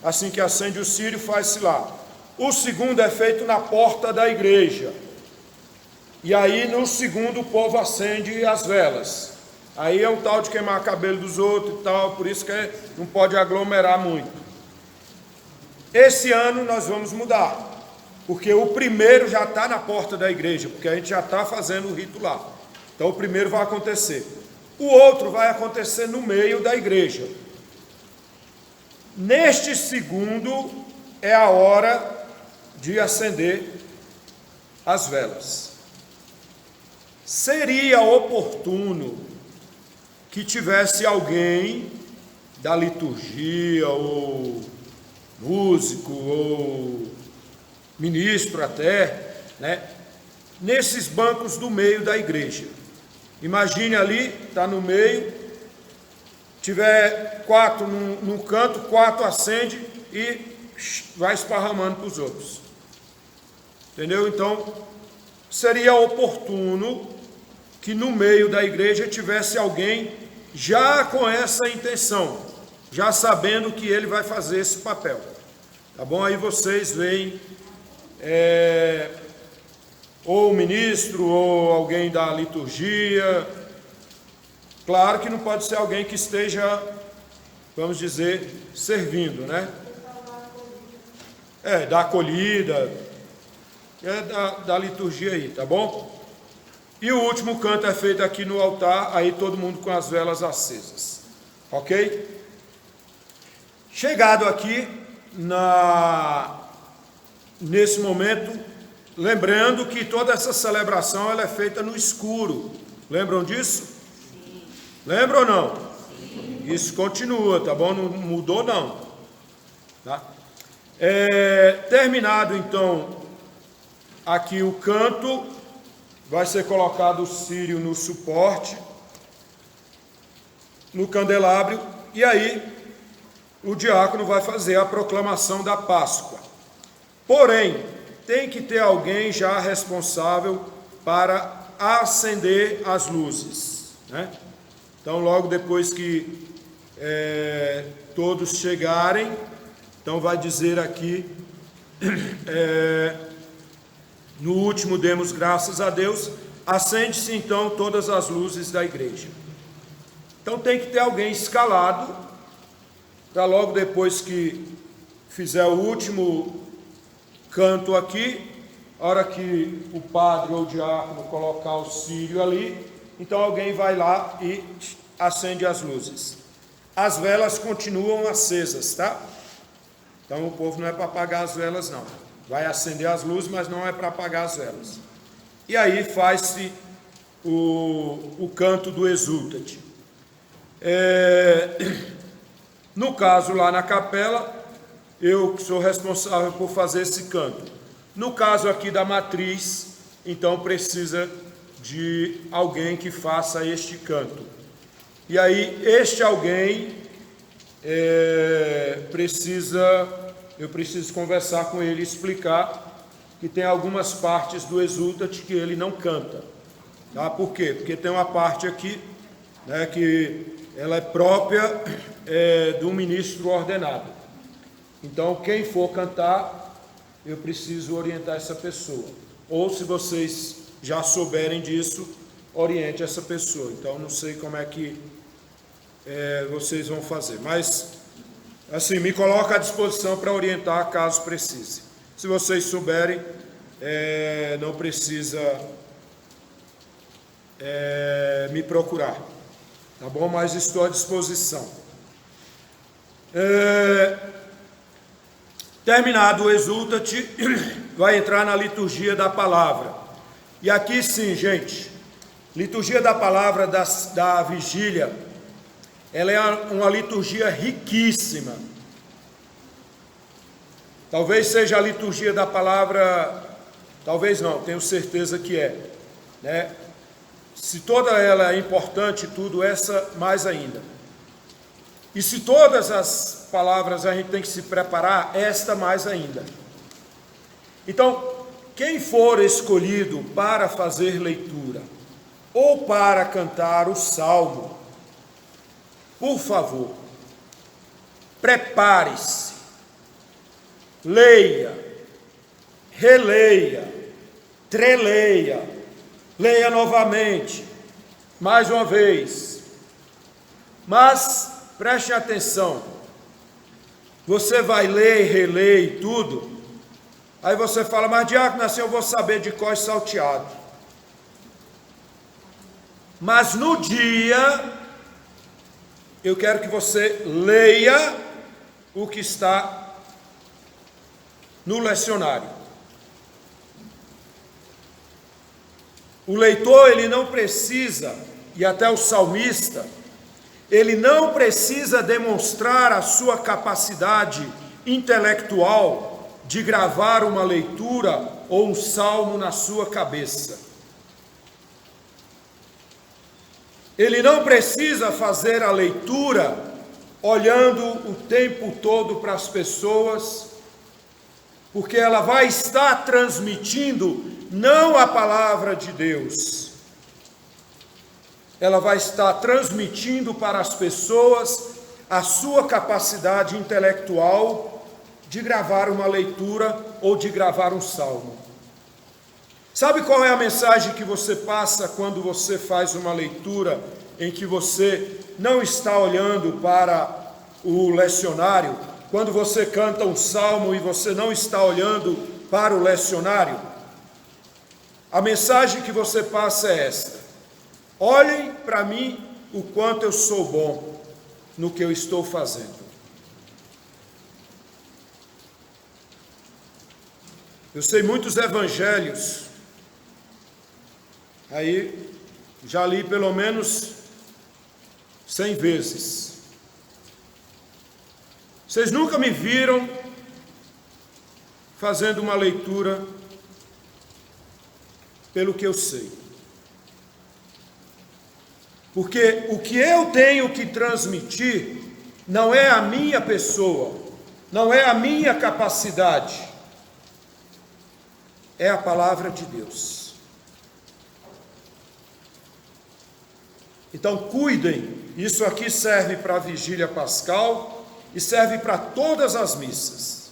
Speaker 1: Assim que acende o círio, faz-se lá. O segundo é feito na porta da igreja. E aí, no segundo, o povo acende as velas. Aí é um tal de queimar o cabelo dos outros e tal, por isso que não pode aglomerar muito. Esse ano nós vamos mudar, porque o primeiro já está na porta da igreja, porque a gente já está fazendo o rito lá. Então, o primeiro vai acontecer. O outro vai acontecer no meio da igreja. Neste segundo é a hora de acender as velas. Seria oportuno que tivesse alguém da liturgia, ou músico, ou ministro até, né, nesses bancos do meio da igreja. Imagine ali, está no meio, tiver 4 no canto, 4 acende e vai esparramando para os outros. Entendeu? Então, seria oportuno que no meio da igreja tivesse alguém já com essa intenção, já sabendo que ele vai fazer esse papel. Tá bom? Aí vocês veem ou o ministro, ou alguém da liturgia. Claro que não pode ser alguém que esteja, vamos dizer, servindo, né? Da acolhida, da liturgia aí, tá bom? E o último canto é feito aqui no altar, aí todo mundo com as velas acesas, ok? Chegado aqui, nesse momento, lembrando que toda essa celebração ela é feita no escuro. Lembram disso? Sim. Lembram ou não? Sim. Isso continua, tá bom? Não mudou não. Tá? Terminado então aqui o canto, vai ser colocado o círio no suporte, no candelabro, e aí o diácono vai fazer a proclamação da Páscoa. Porém, tem que ter alguém já responsável para acender as luzes, né? Então, logo depois que todos chegarem, então vai dizer aqui, no último demos graças a Deus, acende-se então todas as luzes da igreja. Então tem que ter alguém escalado, para logo depois que fizer o último canto aqui, a hora que o padre ou o diácono colocar o círio ali, então alguém vai lá e acende as luzes. As velas continuam acesas, tá? Então o povo não é para apagar as velas não. Vai acender as luzes, mas não é para apagar as velas. E aí faz-se o canto do Exultate. No caso lá na capela, eu sou responsável por fazer esse canto. No caso aqui da matriz, então precisa de alguém que faça este canto. E aí este alguém eu preciso conversar com ele e explicar que tem algumas partes do Exultate que ele não canta. Tá? Por quê? Porque tem uma parte aqui, né, que ela é própria do ministro ordenado. Então, quem for cantar, eu preciso orientar essa pessoa. Ou, se vocês já souberem disso, oriente essa pessoa. Então, não sei como é que vocês vão fazer. Mas, assim, me coloca à disposição para orientar caso precise. Se vocês souberem, não precisa me procurar, tá bom? Mas estou à disposição. Terminado o Exulta-te, vai entrar na liturgia da palavra. E aqui sim, gente, liturgia da palavra da vigília, ela é uma liturgia riquíssima. Talvez seja a liturgia da palavra, talvez não, tenho certeza que é, né? Se toda ela é importante, tudo, essa mais ainda. E se todas as palavras a gente tem que se preparar, esta mais ainda. Então, quem for escolhido para fazer leitura ou para cantar o salmo, por favor, prepare-se, leia, releia, treleia, leia novamente, mais uma vez. Mas preste atenção, você vai ler, reler e tudo, aí você fala, mas diácono, assim eu vou saber de cor e salteado. Mas no dia, eu quero que você leia o que está no lecionário. O leitor, ele não precisa, e até o salmista, ele não precisa demonstrar a sua capacidade intelectual de gravar uma leitura ou um salmo na sua cabeça. Ele não precisa fazer a leitura olhando o tempo todo para as pessoas, porque ela vai estar transmitindo não a palavra de Deus, ela vai estar transmitindo para as pessoas a sua capacidade intelectual de gravar uma leitura ou de gravar um salmo. Sabe qual é a mensagem que você passa quando você faz uma leitura em que você não está olhando para o lecionário? Quando você canta um salmo e você não está olhando para o lecionário? A mensagem que você passa é esta: olhem para mim o quanto eu sou bom no que eu estou fazendo. Eu sei muitos evangelhos, aí já li pelo menos 100 vezes. Vocês nunca me viram fazendo uma leitura pelo que eu sei. Porque o que eu tenho que transmitir não é a minha pessoa, não é a minha capacidade, é a palavra de Deus. Então cuidem, isso aqui serve para a vigília pascal e serve para todas as missas.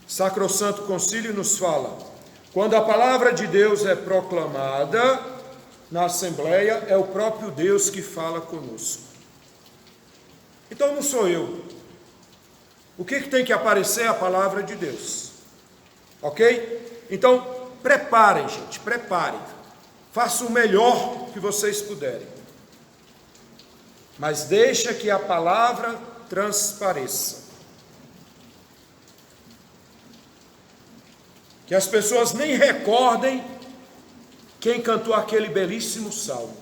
Speaker 1: Sacrosanto Concílio nos fala, quando a palavra de Deus é proclamada na Assembleia, é o próprio Deus que fala conosco. Então não sou eu. O que tem que aparecer é a palavra de Deus. Ok? Então, preparem, gente, preparem. Façam o melhor que vocês puderem. Mas deixa que a palavra transpareça. Que as pessoas nem recordem quem cantou aquele belíssimo salmo.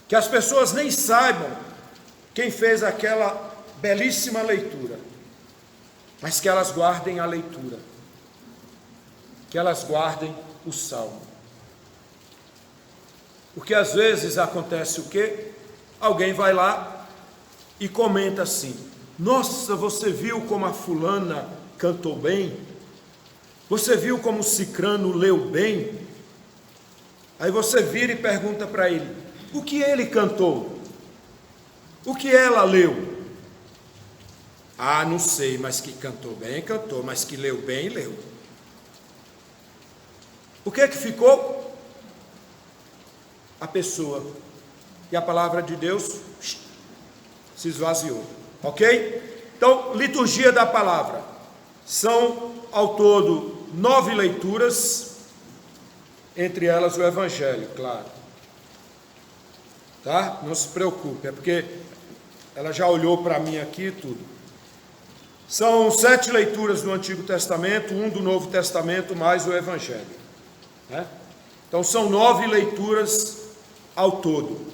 Speaker 1: Que as pessoas nem saibam quem fez aquela belíssima leitura. Mas que elas guardem a leitura. Que elas guardem o salmo. Porque às vezes acontece o quê? Alguém vai lá e comenta assim: nossa, você viu como a fulana cantou bem? Você viu como o cicrano leu bem? Aí você vira e pergunta para ele: o que ele cantou? O que ela leu? Ah, não sei, mas que cantou bem, cantou, mas que leu bem, leu. O que é que ficou? A pessoa. E a palavra de Deus se esvaziou. Ok? Então, liturgia da palavra. São, ao todo, 9 leituras, entre elas o Evangelho, claro. Tá? Não se preocupe, é porque ela já olhou para mim aqui e tudo. São 7 leituras do Antigo Testamento, 1 do Novo Testamento, mais o Evangelho. Né? Então são 9 leituras ao todo.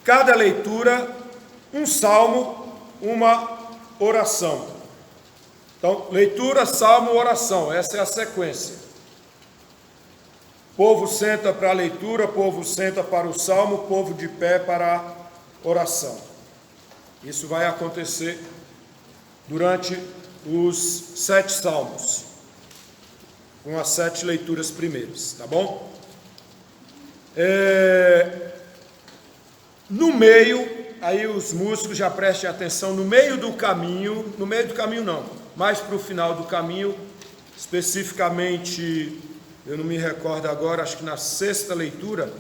Speaker 1: Cada leitura, um salmo, uma oração. Então, leitura, salmo, oração, essa é a sequência. Povo senta para a leitura, povo senta para o salmo, povo de pé para a oração. Isso vai acontecer durante os 7 salmos, com as 7 leituras primeiras, tá bom? No meio, aí os músicos já prestem atenção, no meio do caminho não, mais para o final do caminho, especificamente, eu não me recordo agora, acho que na 6ª leitura,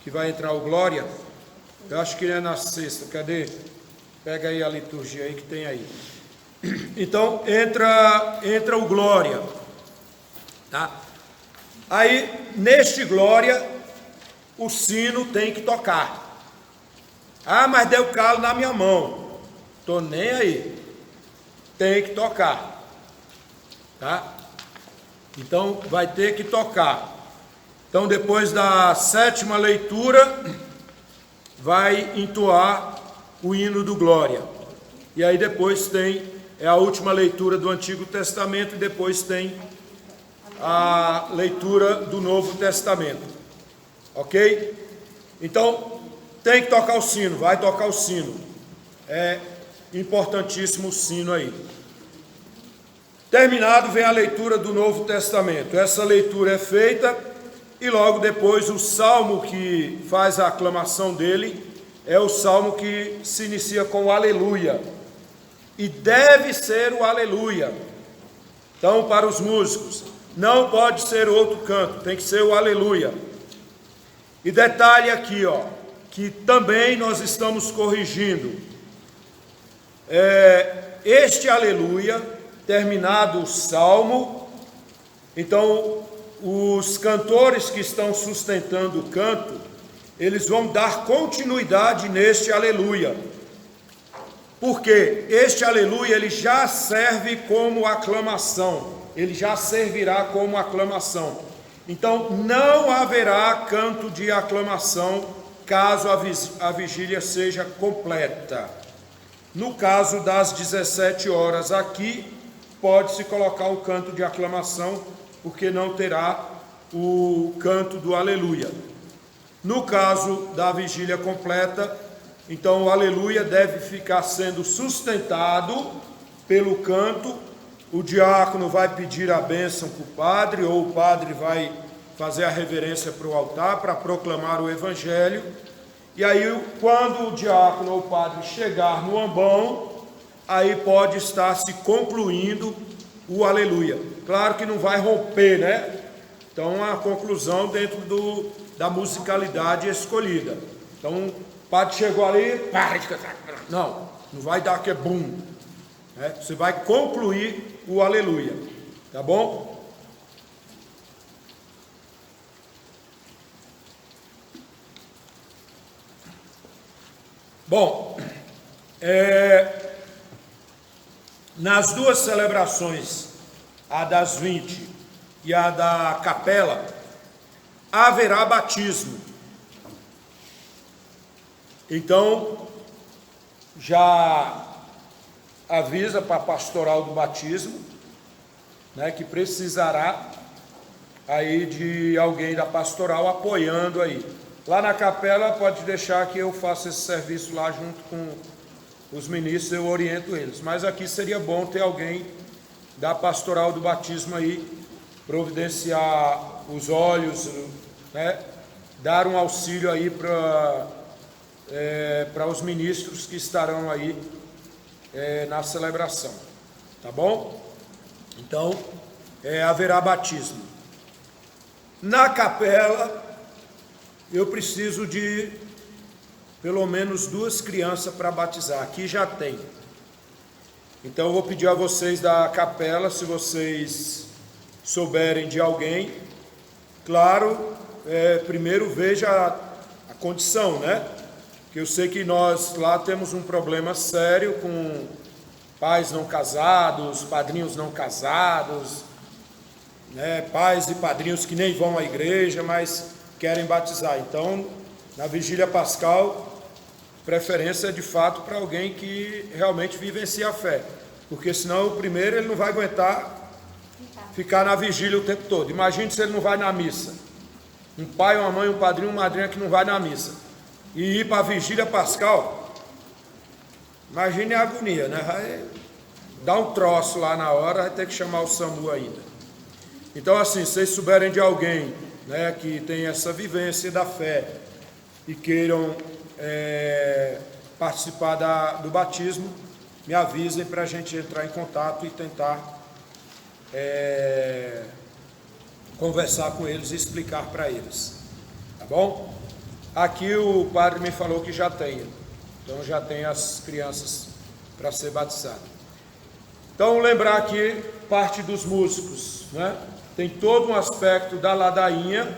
Speaker 1: que vai entrar o Glória, eu acho que é na 6ª, cadê? Pega aí a liturgia aí que tem aí. Então, entra o Glória, tá? Aí, neste Glória, o sino tem que tocar. Ah, mas deu calo na minha mão. Tô nem aí. Tem que tocar. Tá? Então, vai ter que tocar. Então, depois da 7ª leitura, vai entoar o hino do Glória. E aí depois tem a última leitura do Antigo Testamento e depois tem a leitura do Novo Testamento. Ok? Então, tem que tocar o sino, vai tocar o sino. É importantíssimo o sino aí. Terminado, vem a leitura do Novo Testamento. Essa leitura é feita e logo depois o salmo que faz a aclamação dele é o salmo que se inicia com o aleluia. E deve ser o aleluia. Então, para os músicos, não pode ser outro canto, tem que ser o aleluia. E detalhe aqui, ó, que também nós estamos corrigindo. Este aleluia, terminado o salmo, então os cantores que estão sustentando o canto, eles vão dar continuidade neste aleluia. Porque este aleluia, ele já serve como aclamação, ele já servirá como aclamação. Então, não haverá canto de aclamação caso a vigília seja completa. No caso das 17 horas aqui, pode-se colocar o canto de aclamação, porque não terá o canto do aleluia. No caso da vigília completa, então o aleluia deve ficar sendo sustentado pelo canto. O diácono vai pedir a bênção para o padre, ou o padre vai fazer a reverência para o altar para proclamar o evangelho. E aí, quando o diácono ou o padre chegar no ambão, aí pode estar se concluindo o aleluia. Claro que não vai romper, né? Então, a conclusão dentro da musicalidade escolhida. Então, o padre chegou ali, para de cantar. Não vai dar aquele bum. Né? Você vai concluir o aleluia. Tá bom? Bom, nas duas celebrações, a das 20 e a da capela, haverá batismo. Então, já avisa para a pastoral do batismo, né, que precisará aí de alguém da pastoral apoiando aí. Lá na capela pode deixar que eu faça esse serviço lá junto com os ministros, eu oriento eles. Mas aqui seria bom ter alguém da pastoral do batismo aí, providenciar os óleos, né, dar um auxílio aí para os ministros que estarão aí na celebração, tá bom? Então, haverá batismo. Na capela, eu preciso de pelo menos 2 crianças para batizar. Aqui já tem. Então eu vou pedir a vocês da capela, se vocês souberem de alguém, claro, primeiro veja a condição, né? Que eu sei que nós lá temos um problema sério com pais não casados, padrinhos não casados, né? Pais e padrinhos que nem vão à igreja, mas querem batizar. Então, na vigília pascal, preferência é de fato para alguém que realmente vivencia a fé, porque senão o primeiro ele não vai aguentar ficar na vigília o tempo todo. Imagine se ele não vai na missa, um pai, uma mãe, um padrinho, uma madrinha que não vai na missa, e ir para a vigília pascal, imagine a agonia, né? Vai dar um troço lá na hora, vai ter que chamar o SAMU ainda. Então assim, se vocês souberem de alguém, né, que tem essa vivência da fé e queiram participar do batismo, me avisem para a gente entrar em contato e tentar conversar com eles e explicar para eles, tá bom? Aqui o padre me falou que já tem, então já tem as crianças para ser batizadas. Então lembrar aqui parte dos músicos, né? Tem todo um aspecto da ladainha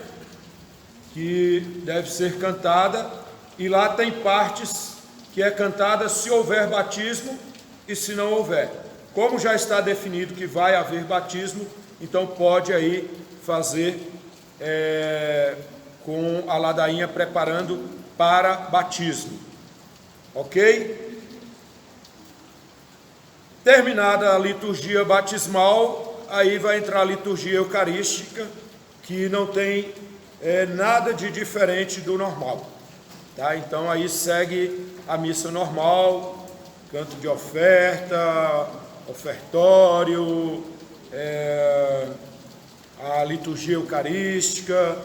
Speaker 1: que deve ser cantada, e lá tem partes que é cantada se houver batismo e se não houver. Como já está definido que vai haver batismo, então pode aí fazer com a ladainha preparando para batismo, ok? Terminada a liturgia batismal, aí vai entrar a liturgia eucarística, que não tem nada de diferente do normal, tá? Então aí segue a missa normal, canto de oferta, ofertório, a liturgia eucarística,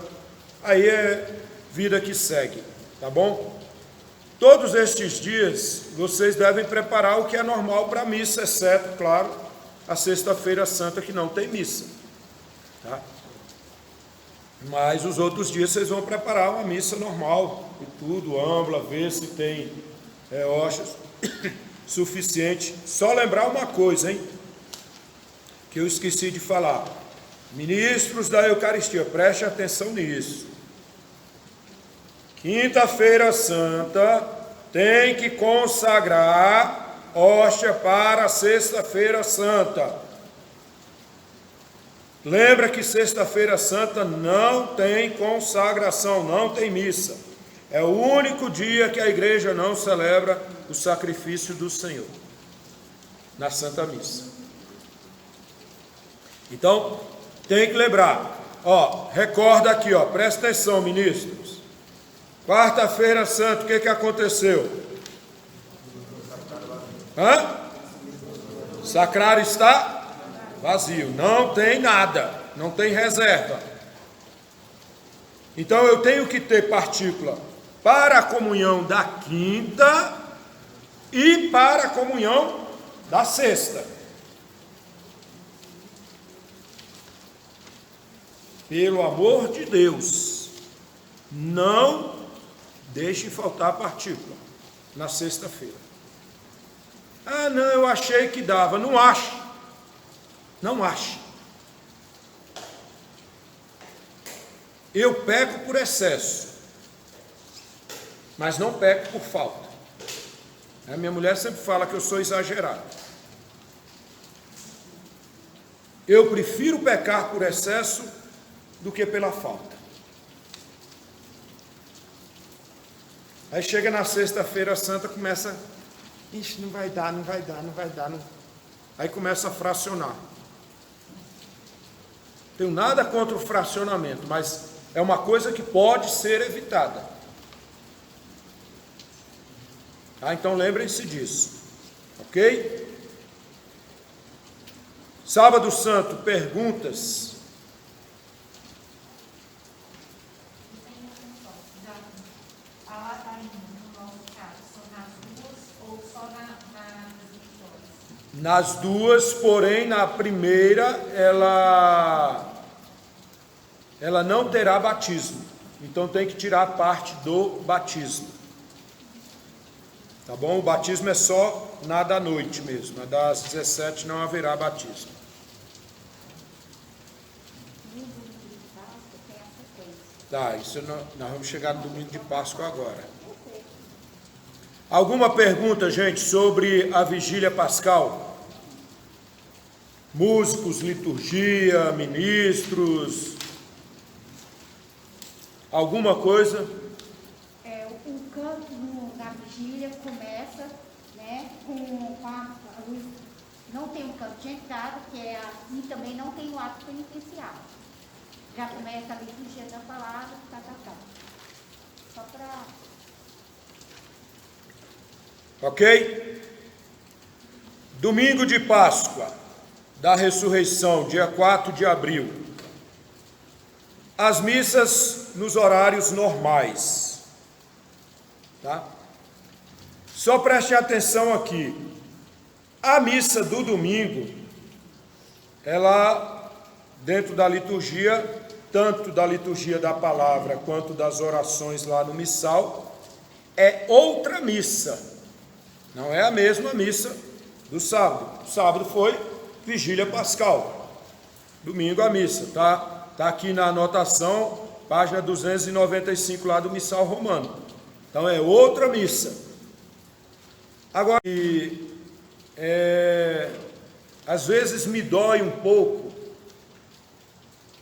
Speaker 1: aí é vida que segue, tá bom? Todos estes dias vocês devem preparar o que é normal para a missa, exceto, claro, a sexta-feira santa, que não tem missa, tá? Mas os outros dias vocês vão preparar uma missa normal e tudo, ampla, ver se tem hóstias suficiente. Só lembrar uma coisa, hein, que eu esqueci de falar. Ministros da Eucaristia, preste atenção nisso. Quinta-feira Santa tem que consagrar hóstia para a Sexta-feira Santa. Lembra que Sexta-feira Santa não tem consagração, não tem missa. É o único dia que a igreja não celebra o sacrifício do Senhor, na Santa Missa. Então, tem que lembrar. Recorda aqui, presta atenção, ministros. Quarta-feira Santa, o que aconteceu? O sacrário está vazio, não tem nada, não tem reserva. Então eu tenho que ter partícula para a comunhão da quinta e para a comunhão da sexta. Pelo amor de Deus, não deixe faltar partícula na sexta-feira. Não, eu achei que dava. Não ache. Não ache. Eu peco por excesso, mas não peco por falta. A minha mulher sempre fala que eu sou exagerado. Eu prefiro pecar por excesso do que pela falta. Aí chega na sexta-feira santa, começa, não vai dar. Aí começa a fracionar. Tenho nada contra o fracionamento, mas é uma coisa que pode ser evitada. Então lembrem-se disso, ok? Sábado Santo, perguntas?
Speaker 4: A ladainha, no nosso caso, são nas duas ou só nas vitórias?
Speaker 1: Nas duas, porém na primeira ela não terá batismo. Então tem que tirar parte do batismo. Tá bom? O batismo é só na da noite mesmo. Das 17 não haverá batismo. Tá, isso nós vamos chegar no domingo de Páscoa agora. Alguma pergunta, gente, sobre a vigília pascal? Músicos, liturgia, ministros, alguma coisa?
Speaker 2: O canto na vigília começa, né, com a luz. Não tem um canto de entrada, e também não tem o ato penitenciário. Já começa a liturgia da palavra, tá. Só para...
Speaker 1: Ok? Domingo de Páscoa, da ressurreição, dia 4 de abril. As missas nos horários normais. Tá? Só preste atenção aqui. A missa do domingo, ela, dentro da liturgia, tanto da liturgia da palavra quanto das orações lá no missal, é outra missa. Não é a mesma missa do sábado. O sábado foi vigília pascal. Domingo a missa, tá? Tá aqui na anotação, página 295 lá do missal romano. Então é outra missa. Agora, às vezes me dói um pouco.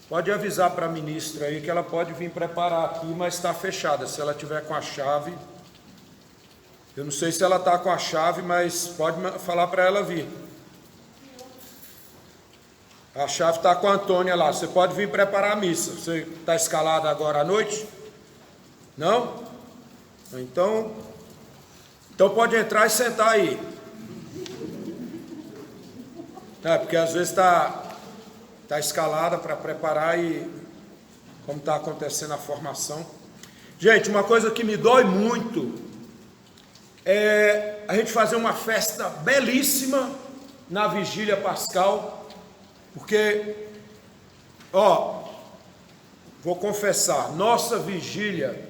Speaker 1: Pode avisar para a ministra aí que ela pode vir preparar aqui, mas está fechada. Se ela tiver com a chave, eu não sei se ela está com a chave, mas pode falar para ela vir. A chave está com a Antônia lá. Você pode vir preparar a missa. Você está escalada agora à noite? Não? Então pode entrar e sentar aí. Porque às vezes está escalada para preparar e como está acontecendo a formação. Gente, uma coisa que me dói muito é a gente fazer uma festa belíssima na vigília pascal, porque, vou confessar, nossa vigília,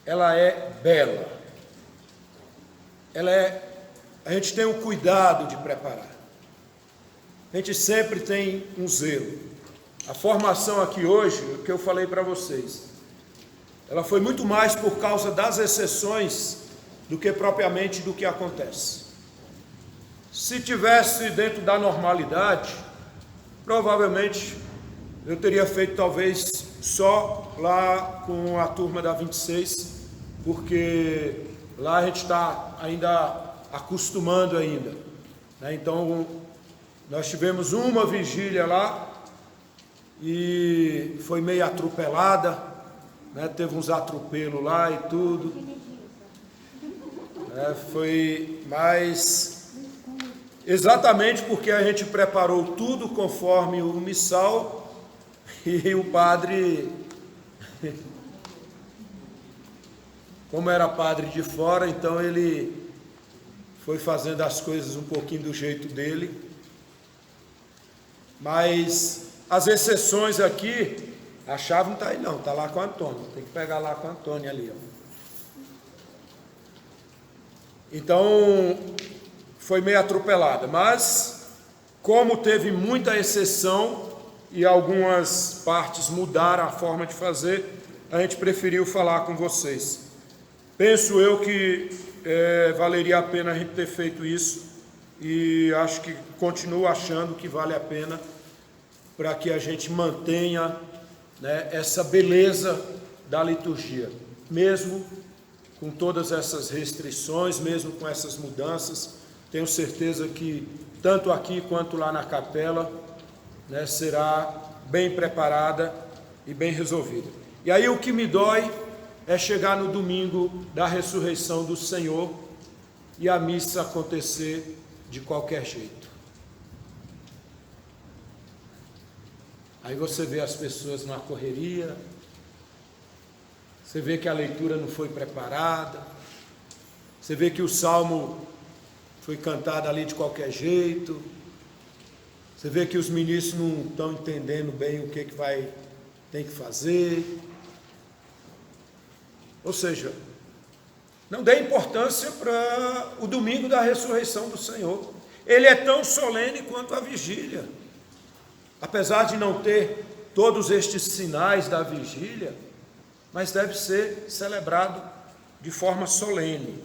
Speaker 1: ela é bela. A gente tem um cuidado de preparar. A gente sempre tem um zelo. A formação aqui hoje, o que eu falei para vocês, ela foi muito mais por causa das exceções do que propriamente do que acontece. Se tivesse dentro da normalidade, provavelmente eu teria feito talvez só lá com a turma da 26, porque lá a gente está ainda acostumando ainda, né? Então nós tivemos uma vigília lá e foi meio atropelada, né? Teve uns atropelos lá e tudo. Foi mais exatamente porque a gente preparou tudo conforme o missal e o padre, como era padre de fora, então ele foi fazendo as coisas um pouquinho do jeito dele. Mas as exceções aqui, a chave não está aí não, está lá com a Antônia, tem que pegar lá com a Antônia ali, Então, foi meio atropelada, mas como teve muita exceção e algumas partes mudaram a forma de fazer, a gente preferiu falar com vocês. Penso eu que valeria a pena a gente ter feito isso e acho que continuo achando que vale a pena para que a gente mantenha, né, essa beleza da liturgia, mesmo com todas essas restrições, mesmo com essas mudanças. Tenho certeza que tanto aqui quanto lá na capela, né, será bem preparada e bem resolvida. E aí o que me dói é chegar no domingo da ressurreição do Senhor e a missa acontecer de qualquer jeito. Aí você vê as pessoas na correria, você vê que a leitura não foi preparada, você vê que o salmo foi cantado ali de qualquer jeito, você vê que os ministros não estão entendendo bem o que tem que fazer. Ou seja, Não dê importância para o domingo da ressurreição do Senhor. Ele é tão solene quanto a vigília. Apesar de não ter todos estes sinais da vigília, mas deve ser celebrado de forma solene.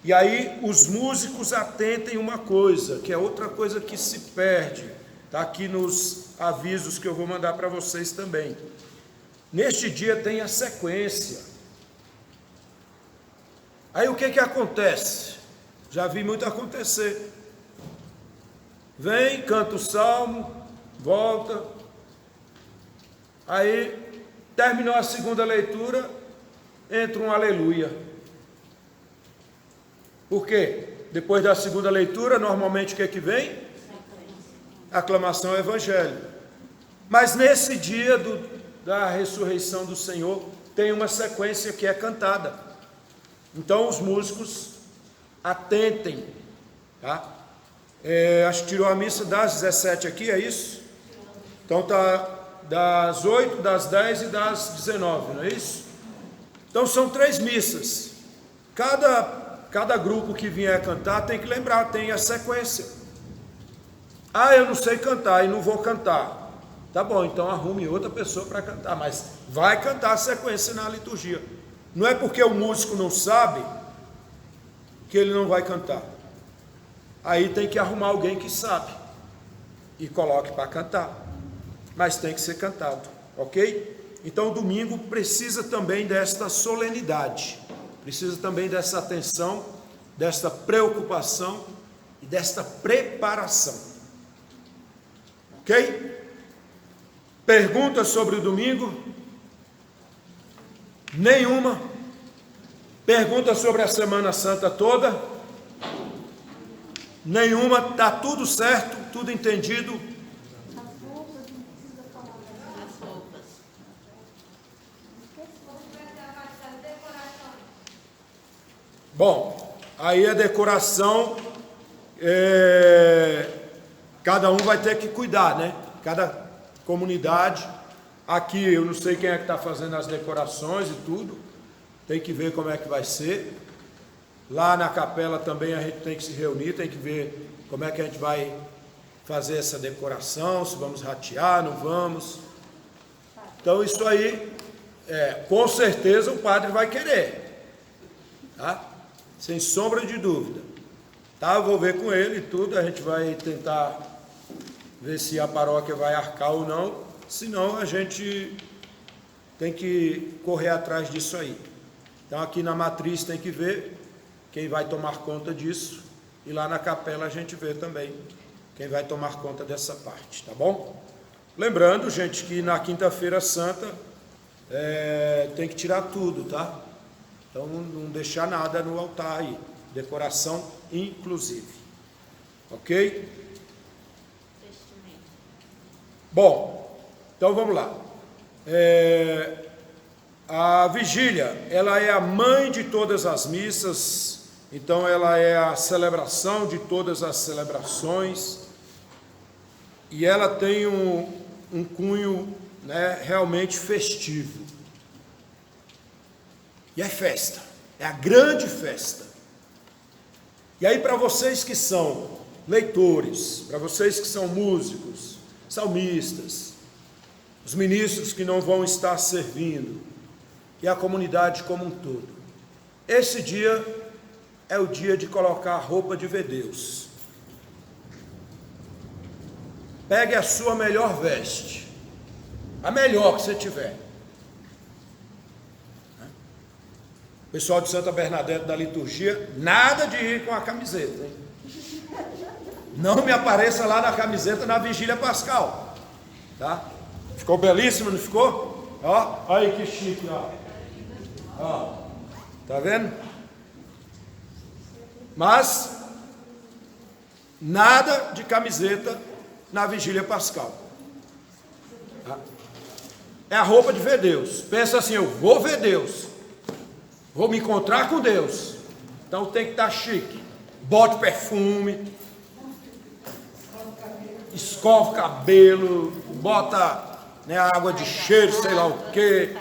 Speaker 1: E aí os músicos atentem uma coisa, que é outra coisa que se perde, está aqui nos avisos que eu vou mandar para vocês também. Neste dia tem a sequência. Aí o que acontece? Já vi muito acontecer. Vem, canta o salmo, volta. Aí terminou a segunda leitura, entra um aleluia. Por quê? Depois da segunda leitura, normalmente o que vem? Aclamação ao Evangelho. Mas nesse dia da ressurreição do Senhor, tem uma sequência que é cantada. Então os músicos atentem, tá? Acho que tirou a missa das 17 aqui, é isso? Então tá das 8, das 10 e das 19, não é isso? Então são 3 missas. Cada grupo que vier cantar tem que lembrar, tem a sequência. Ah, eu não sei cantar e não vou cantar. Tá bom, então arrume outra pessoa para cantar, mas vai cantar a sequência na liturgia. Não é porque o músico não sabe que ele não vai cantar. Aí tem que arrumar alguém que sabe e coloque para cantar. Mas tem que ser cantado, ok? Então o domingo precisa também desta solenidade, precisa também dessa atenção, desta preocupação e desta preparação, ok? Perguntas sobre o domingo? Nenhuma. Perguntas sobre a Semana Santa toda? Nenhuma. Está tudo certo, tudo entendido?
Speaker 3: As roupas.
Speaker 1: Bom, aí a decoração, cada um vai ter que cuidar, né? Cada comunidade. Aqui eu não sei quem é que está fazendo as decorações e tudo, tem que ver como é que vai ser. Lá na capela também a gente tem que se reunir, tem que ver como é que a gente vai fazer essa decoração, se vamos ratear, não vamos. Então isso aí, com certeza o padre vai querer, tá? Sem sombra de dúvida. Tá, eu vou ver com ele e tudo, a gente vai tentar ver se a paróquia vai arcar ou não, senão a gente tem que correr atrás disso aí. Então aqui na matriz tem que ver quem vai tomar conta disso, e lá na capela a gente vê também quem vai tomar conta dessa parte, tá bom? Lembrando, gente, que na quinta-feira santa tem que tirar tudo, tá? Então não deixar nada no altar aí, decoração inclusive, ok? Bom, então vamos lá. A vigília, ela é a mãe de todas as missas, então ela é a celebração de todas as celebrações, e ela tem um cunho, né, realmente festivo. E é festa, é a grande festa. E aí para vocês que são leitores, para vocês que são músicos, salmistas, os ministros que não vão estar servindo, e a comunidade como um todo, esse dia é o dia de colocar a roupa de ver Deus. Pegue a sua melhor veste, a melhor que você tiver. O pessoal de Santa Bernadette da liturgia, nada de ir com a camiseta, hein? Não me apareça lá na camiseta na vigília pascal, tá? Ficou belíssimo, não ficou? Ó, aí que chique, ó. Ó, tá vendo? Mas nada de camiseta na vigília pascal, tá? É a roupa de ver Deus. Pensa assim, eu vou ver Deus, vou me encontrar com Deus, então tem que estar chique. Bote perfume, escova o cabelo, bota, né, água de cheiro, sei lá o que,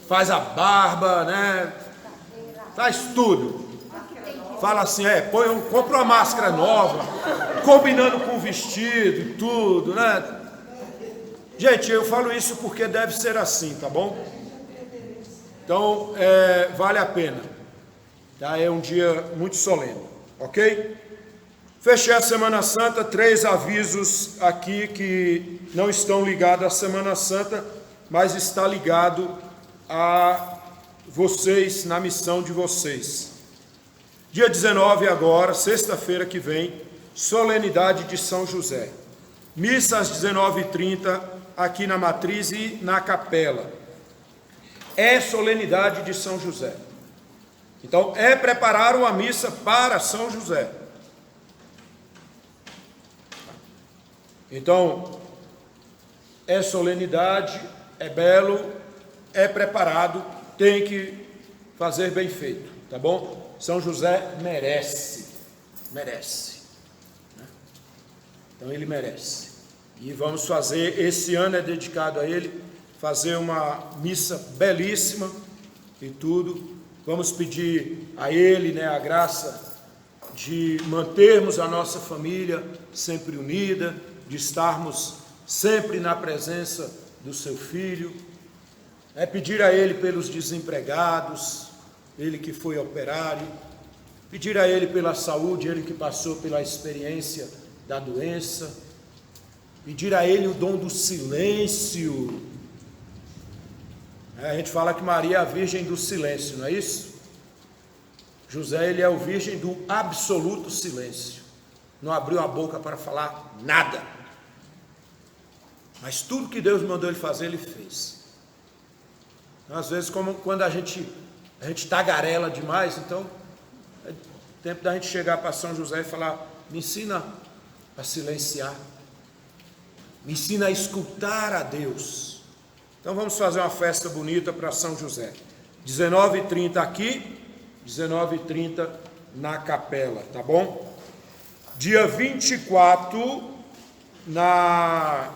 Speaker 1: faz a barba, né? Faz tudo. Fala assim, compra uma máscara nova, combinando com o vestido e tudo, né? Gente, eu falo isso porque deve ser assim, tá bom? Então, vale a pena. Tá? É um dia muito solene, ok? Fechei a Semana Santa, 3 avisos aqui que não estão ligados à Semana Santa, mas está ligado a vocês, na missão de vocês. Dia 19 agora, sexta-feira que vem, solenidade de São José. Missa às 19h30, aqui na Matriz e na Capela. É solenidade de São José. Então, preparar uma missa para São José. Então, é solenidade, é belo, é preparado, tem que fazer bem feito, tá bom? São José merece. Né? Então, ele merece. E vamos fazer, esse ano é dedicado a ele, fazer uma missa belíssima e tudo. Vamos pedir a ele, né, a graça de mantermos a nossa família sempre unida, de estarmos sempre na presença do seu filho. Pedir a ele pelos desempregados, ele que foi operário. Pedir a ele pela saúde, ele que passou pela experiência da doença. Pedir a ele o dom do silêncio. A gente fala que Maria é a virgem do silêncio, não é isso? José, ele é o virgem do absoluto silêncio. Não abriu a boca para falar nada. Mas tudo que Deus mandou ele fazer, ele fez. Às vezes, quando a gente tagarela demais, então é tempo da gente chegar para São José e falar: me ensina a silenciar. Me ensina a escutar a Deus. Então vamos fazer uma festa bonita para São José. 19h30 aqui, 19h30 na capela, tá bom? Dia 24, na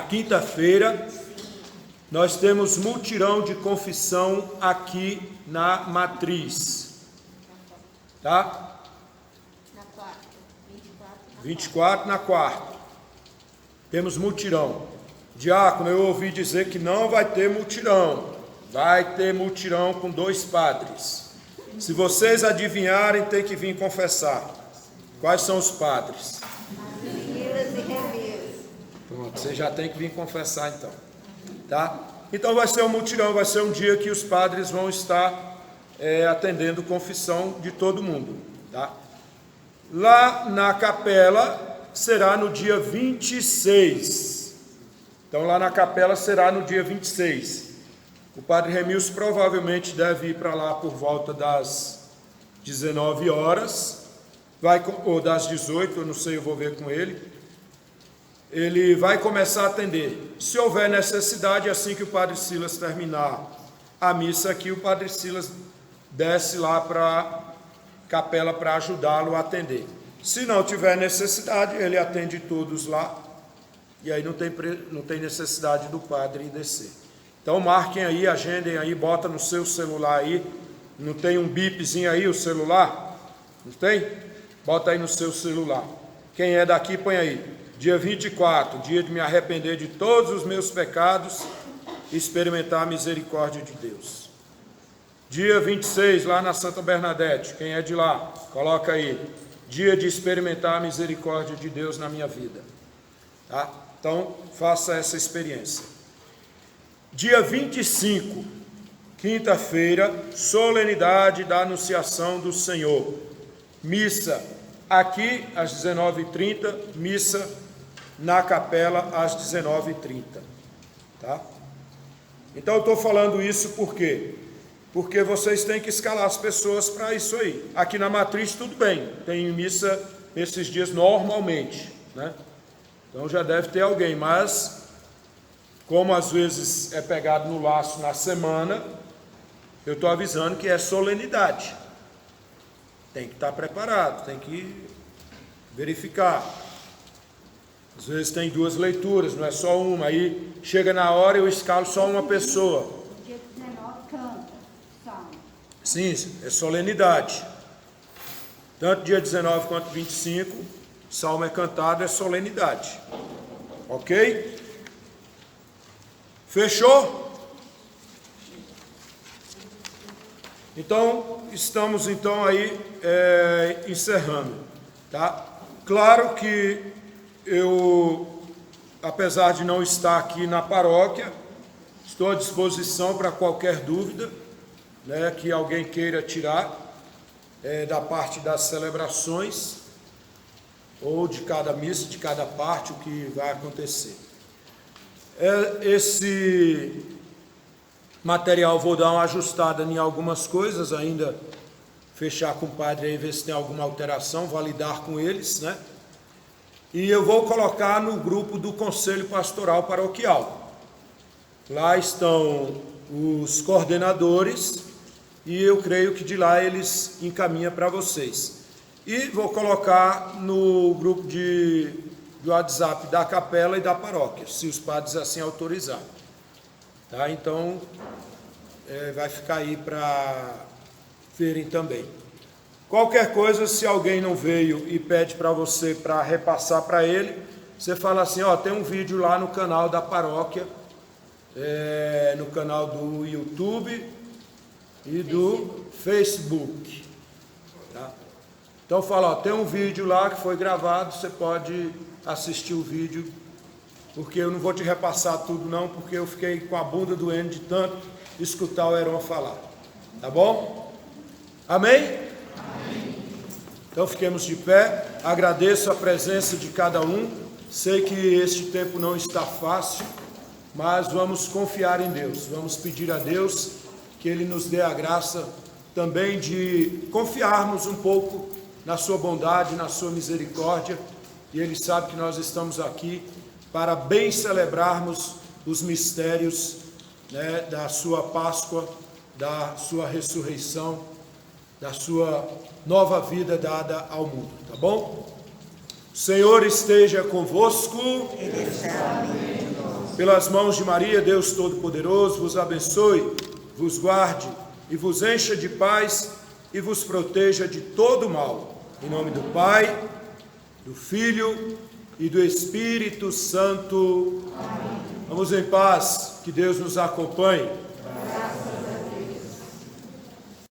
Speaker 1: quinta-feira, nós temos mutirão de confissão aqui na Matriz. Tá?
Speaker 2: Na quarta,
Speaker 1: 24 na quarta. Temos mutirão. Diácono, eu ouvi dizer que não vai ter mutirão. Vai ter mutirão com 2 padres. Se vocês adivinharem, tem que vir confessar. Quais são os padres?
Speaker 2: Silas e Remeus.
Speaker 1: Pronto, você já tem que vir confessar então. Tá? Então vai ser um mutirão, vai ser um dia que os padres vão estar atendendo confissão de todo mundo. Tá? Lá na capela será no dia 26. Então lá na capela será no dia 26. O padre Remilson provavelmente deve ir para lá por volta das 19 horas, ou das 18, eu não sei, eu vou ver com ele. Ele vai começar a atender. Se houver necessidade, assim que o padre Silas terminar a missa aqui, o padre Silas desce lá para a capela para ajudá-lo a atender. Se não tiver necessidade, ele atende todos lá, e aí não tem necessidade do padre descer. Então marquem aí, agendem aí, bota no seu celular aí. Não tem um bipzinho aí, o celular? Não tem? Bota aí no seu celular. Quem é daqui, põe aí. Dia 24, dia de me arrepender de todos os meus pecados e experimentar a misericórdia de Deus. Dia 26, lá na Santa Bernadette. Quem é de lá? Coloca aí. Dia de experimentar a misericórdia de Deus na minha vida. Tá? Então, faça essa experiência. Dia 25, quinta-feira, solenidade da Anunciação do Senhor. Missa aqui às 19h30, missa na capela às 19h30. Tá? Então, eu estou falando isso por quê? Porque vocês têm que escalar as pessoas para isso aí. Aqui na Matriz, tudo bem, tem missa esses dias normalmente, né? Então já deve ter alguém, mas como às vezes é pegado no laço na semana, eu estou avisando que é solenidade. Tem que estar preparado, tem que verificar. Às vezes tem 2 leituras, não é só uma, aí chega na hora e eu escalo só uma pessoa.
Speaker 2: Dia 19 canta, salmo.
Speaker 1: Sim, é solenidade. Tanto dia 19 quanto 25, salmo é cantado, é solenidade. Ok? Fechou? Então, estamos aí encerrando, tá? Claro que eu, apesar de não estar aqui na paróquia, estou à disposição para qualquer dúvida, né, que alguém queira tirar da parte das celebrações, ou de cada missa, de cada parte, o que vai acontecer. Esse material vou dar uma ajustada em algumas coisas, ainda fechar com o padre aí, ver se tem alguma alteração, validar com eles, né? E eu vou colocar no grupo do Conselho Pastoral Paroquial. Lá estão os coordenadores e eu creio que de lá eles encaminham para vocês. E vou colocar no grupo de WhatsApp da capela e da paróquia, se os padres assim autorizarem. Tá? Então, vai ficar aí para verem também. Qualquer coisa, se alguém não veio e pede para você para repassar para ele, você fala assim, ó, tem um vídeo lá no canal da paróquia, no canal do YouTube e do Facebook. Tá? Então fala, ó, tem um vídeo lá que foi gravado, você pode assistir o vídeo, porque eu não vou te repassar tudo não, porque eu fiquei com a bunda doendo de tanto escutar o Heron falar. Tá bom? Amém? Amém. Então fiquemos de pé, agradeço a presença de cada um, sei que este tempo não está fácil, mas vamos confiar em Deus, vamos pedir a Deus que Ele nos dê a graça também de confiarmos um pouco na sua bondade, na sua misericórdia, e Ele sabe que nós estamos aqui para bem celebrarmos os mistérios, né, da sua Páscoa, da sua ressurreição, da sua nova vida dada ao mundo, tá bom? O Senhor esteja convosco. Pelas mãos de Maria, Deus Todo-Poderoso, vos abençoe, vos guarde e vos encha de paz e vos proteja de todo mal. Em nome do Pai, do Filho e do Espírito Santo. Amém. Vamos em paz, que Deus nos acompanhe.